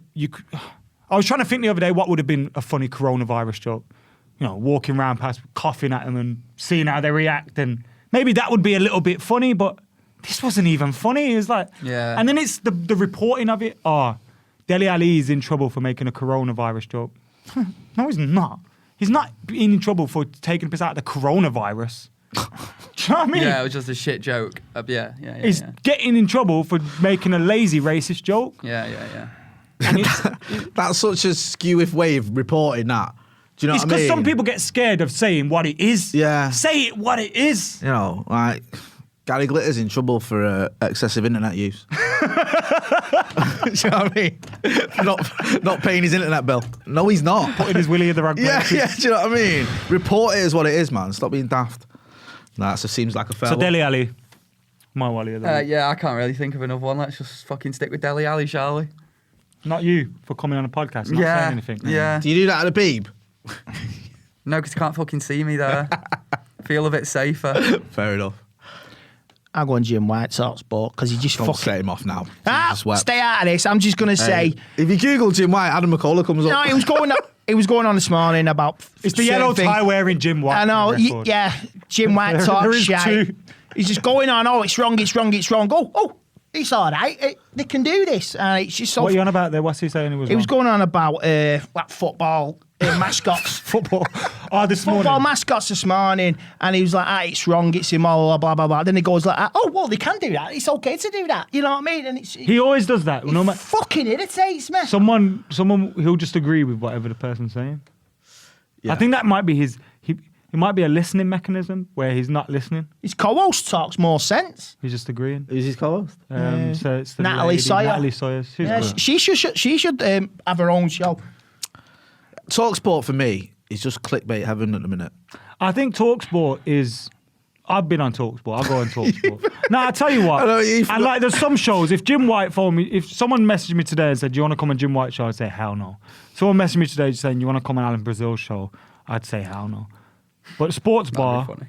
I was trying to think the other day what would have been a funny coronavirus joke. You know, walking around past, coughing at them and seeing how they react, and maybe that would be a little bit funny. But this wasn't even funny. It was like, yeah. And then it's the reporting of it. Oh, Dele Ali is in trouble for making a coronavirus joke. No, he's not. He's not in trouble for taking a piss out of the coronavirus. Do you know what I mean? Yeah, it was just a shit joke. Yeah. He's getting in trouble for making a lazy racist joke. Yeah. And it's, That's such a skew way of reporting that. Do you know it's what I mean? because some people get scared of saying what it is. Yeah. Say it what it is. You know, like Gary Glitter's in trouble for excessive internet use. Do you know what I mean? Not paying his internet bill. No, he's not. Putting his willy in the wrong place. Yeah. Do you know what I mean? Report it as what it is, man. Stop being daft. Nah, so seems like a fair. So one. Dele Ali, my Wally. Yeah, I can't really think of another one. Let's just fucking stick with Dele Ali, shall we? Not you for coming on a podcast, not saying anything. Yeah. Do you do that at a Beeb? No, because you can't fucking see me there. Feel a bit safer. Fair enough. I'll go on Jim White talk sport because he just Don't fucking. set him off now. Jesus wept. Stay out of this. I'm just gonna say. If you Google Jim White, Adam Mckola comes up. No, he was going. He was going on this morning about. It's the yellow tie wearing Jim White. I know. Yeah, Jim White There talks is shit. two. He's just going on. Oh, it's wrong. It's wrong. It's wrong. Oh, it's all right. They can do this. It's just so. What are you on about there? What's he saying? He was going on about like football mascots. Football. Oh, this morning. Football mascots this morning, and he was like, it's wrong, it's immoral, blah, blah, blah. Then he goes like, oh, well, they can do that. It's okay to do that. You know what I mean? And He always does that. No matter. Fucking irritates me. Someone, he'll just agree with whatever the person's saying. Yeah. I think that might be his. It might be a listening mechanism where he's not listening. His co-host talks more sense. He's just agreeing. Who's his co-host? So it's the Natalie lady, Sawyer. Natalie Sawyer. She's Yeah, good. she should have her own show. Talksport for me is just clickbait heaven at the minute. I think TalkSport is. I've been on TalkSport. I'll go on TalkSport. Now I tell you what. I know, and like, there's some shows. If Jim White phoned me, if someone messaged me today and said, "Do you want to come on Jim White's show?" I'd say, "Hell no." Someone messaged me today saying, "You want to come on Alan Brazil's show?" I'd say, "Hell no." But Sports Bar, Funny.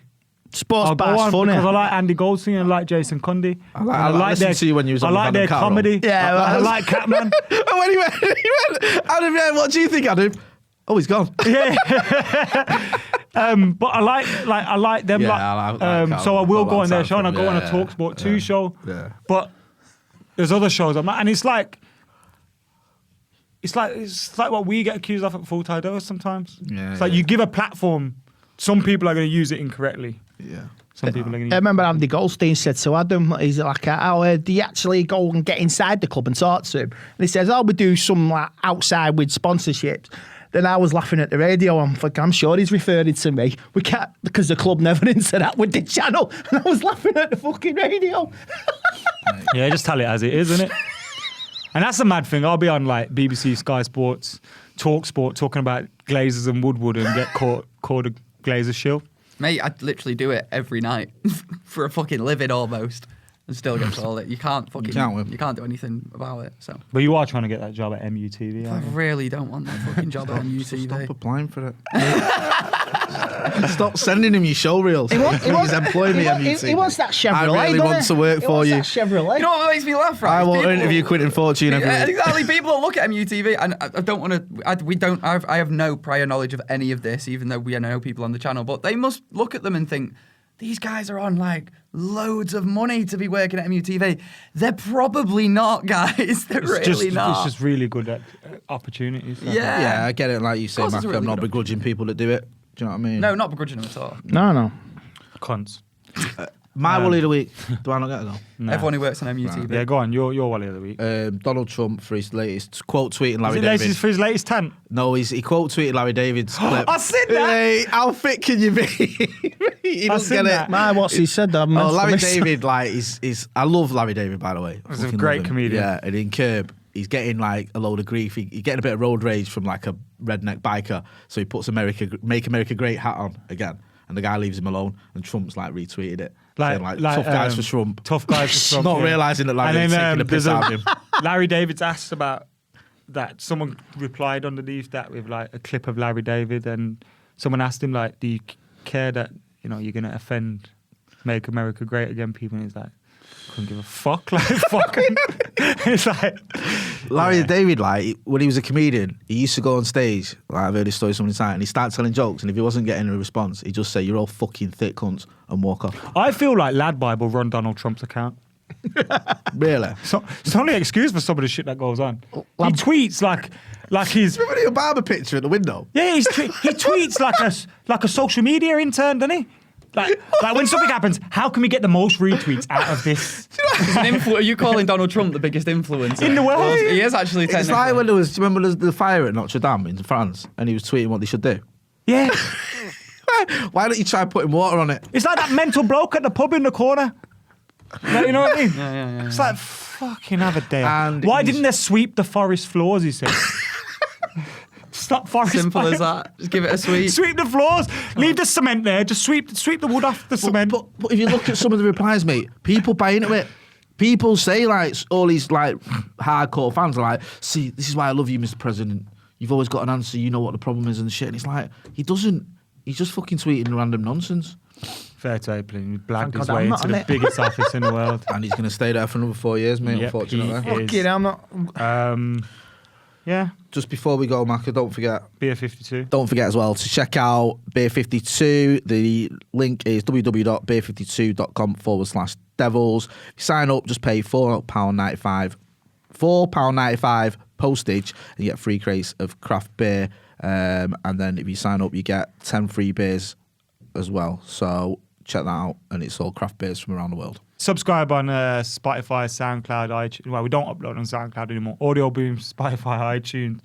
Sports I'll go bar's on funny. because I like Andy Goldstein and I like Jason Cundy. I like listening to you when you was I on like with their Adam Carroll. comedy. Yeah, I like Catman. And when he went, Adam, yeah, what do you think, Adam? Oh, he's gone. Yeah. But I like them. Yeah, like, I like so I will go on their outside show and I from- go on a yeah, TalkSport 2 show. Yeah. But there's other shows I'm not, and it's like what we get accused of at FullTimeDEVILS sometimes. Yeah, It's like yeah. you give a platform, some people are going to use it incorrectly. Yeah. Some people are going to I use remember Andy Goldstein said to Adam, he's like, "Oh, do you actually go and get inside the club and talk to him?" And he says, "Oh, we do some like outside with sponsorships." Then I was laughing at the radio. I'm sure he's referring to me. We can't, because the club never interact with the channel. And I was laughing at the fucking radio. Yeah, just tell it as it is, isn't it? And that's the mad thing. I'll be on like BBC, Sky Sports, TalkSport, talking about Glazers and Woodward and get called a Glazer shill. Mate, I literally do it every night for a fucking living almost. And still get told it. You can't do anything about it. So But you are trying to get that job at MUTV, I aren't you? really don't want that fucking job at MUTV. Stop applying for it. Stop sending him your show reels. He's employing me, MUTV. He wants that Chevrolet. I really doesn't want he? to work He for wants you. that Chevrolet. You know what makes me laugh, right? I Is will people- interview Quentin Fortune every Yeah, week. exactly. People that look at MUTV, and I don't want to. I have no prior knowledge of any of this, even though we know people on the channel. But they must look at them and think, these guys are on like loads of money to be working at MUTV. They're probably not, guys. They're really not. It's just really good at opportunities. Yeah. Yeah, I get it. Like you say, Of course Mac, it's a really I'm not good begrudging people that do it. Do you know what I mean? No, not begrudging them at all. No. Cunts. My Wally of the week. Do I not get to go? No. Everyone who works on MUTD. Right. Yeah, go on. Your Wally of the week. Donald Trump for his latest quote tweeting Larry Is it David. latest for his latest tent? No, he quote tweeted Larry David's clip. I seen that. Hey, how fit can you be? He doesn't seen get that. it. My, what's he said? That Larry David, like, is I love Larry David, by the way. He's a Fucking great love him. comedian. Yeah, and in Curb, he's getting like a load of grief. He's getting a bit of road rage from like a redneck biker. So he puts Make America Great hat on again. And the guy leaves him alone. And Trump's like retweeted it. Saying, like tough guys for Trump. Tough guys for Trump. Not yeah. realising that Larry David's taking the piss out of him. Larry David's asked about that. Someone replied underneath that with like a clip of Larry David, and someone asked him like, "Do you care that you're going to offend Make America Great Again people?" And he's like, "Couldn't give a fuck." Like fucking. It's like Larry David, like when he was a comedian, he used to go on stage. Like I've heard his story so many times, and he started telling jokes. And if he wasn't getting a response, he'd just say, "You're all fucking thick cunts," and walk off. I feel like Lad Bible run Donald Trump's account. Really? So it's only an excuse for some of the shit that goes on. He tweets like he's Remember your barber picture at the window? yeah. He tweets like a social media intern, doesn't he? Like when something happens, how can we get the most retweets out of this? Are you calling Donald Trump the biggest influencer In the world? Well, he is actually. It's like when there was. Do you remember the fire at Notre Dame in France, and he was tweeting what they should do? Yeah, Why don't you try putting water on it? it's like that mental bloke at the pub in the corner. Like, you know what I mean? Yeah. It's like fucking have a day. And Why he's- didn't they sweep the forest floors? He said. Stop forest. Simple fires. as that. Just give it a sweep. Sweep the floors. Leave the cement there. Just sweep the wood off the cement. But if you look at some of the replies, mate, people buy into it. People say like all these like hardcore fans are like, "See, this is why I love you, Mr. President. You've always got an answer. You know what the problem is and shit." And it's like he doesn't. He's just fucking tweeting random nonsense, Fair to Aplin. He blagged Thank his God way I'm into not the on it. biggest office in the world. and he's gonna stay there for another 4 years, mate. Yep, unfortunately. he is. Fucking, I'm not. Yeah, Just before we go, Macca, don't forget. Beer 52. Don't forget as well to check out Beer 52. The link is www.beer52.com/devils. If you sign up, just pay £4.95. £4.95 postage, and you get 3 crates of craft beer. And then if you sign up, you get 10 free beers as well. So check that out, and it's all craft beers from around the world. Subscribe on Spotify, SoundCloud, iTunes. Well, we don't upload on SoundCloud anymore. Audio Boom, Spotify, iTunes,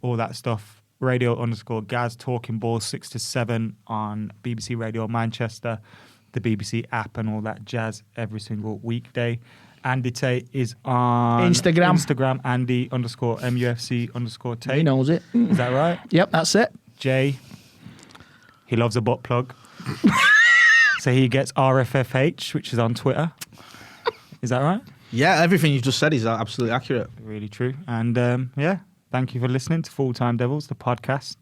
all that stuff. Radio_Gaz Talking Ball 6 to 7 on BBC Radio Manchester, the BBC app, and all that jazz every single weekday. Andy Tate is on Instagram. Andy_MUFC_Tate. He knows it. Is that right? Yep, that's it. Jay, he loves a butt plug. So he gets RFFH, which is on Twitter. Is that right? Yeah, everything you've just said is absolutely accurate. Really true. And yeah, thank you for listening to Full Time Devils, the podcast.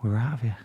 We're out of here.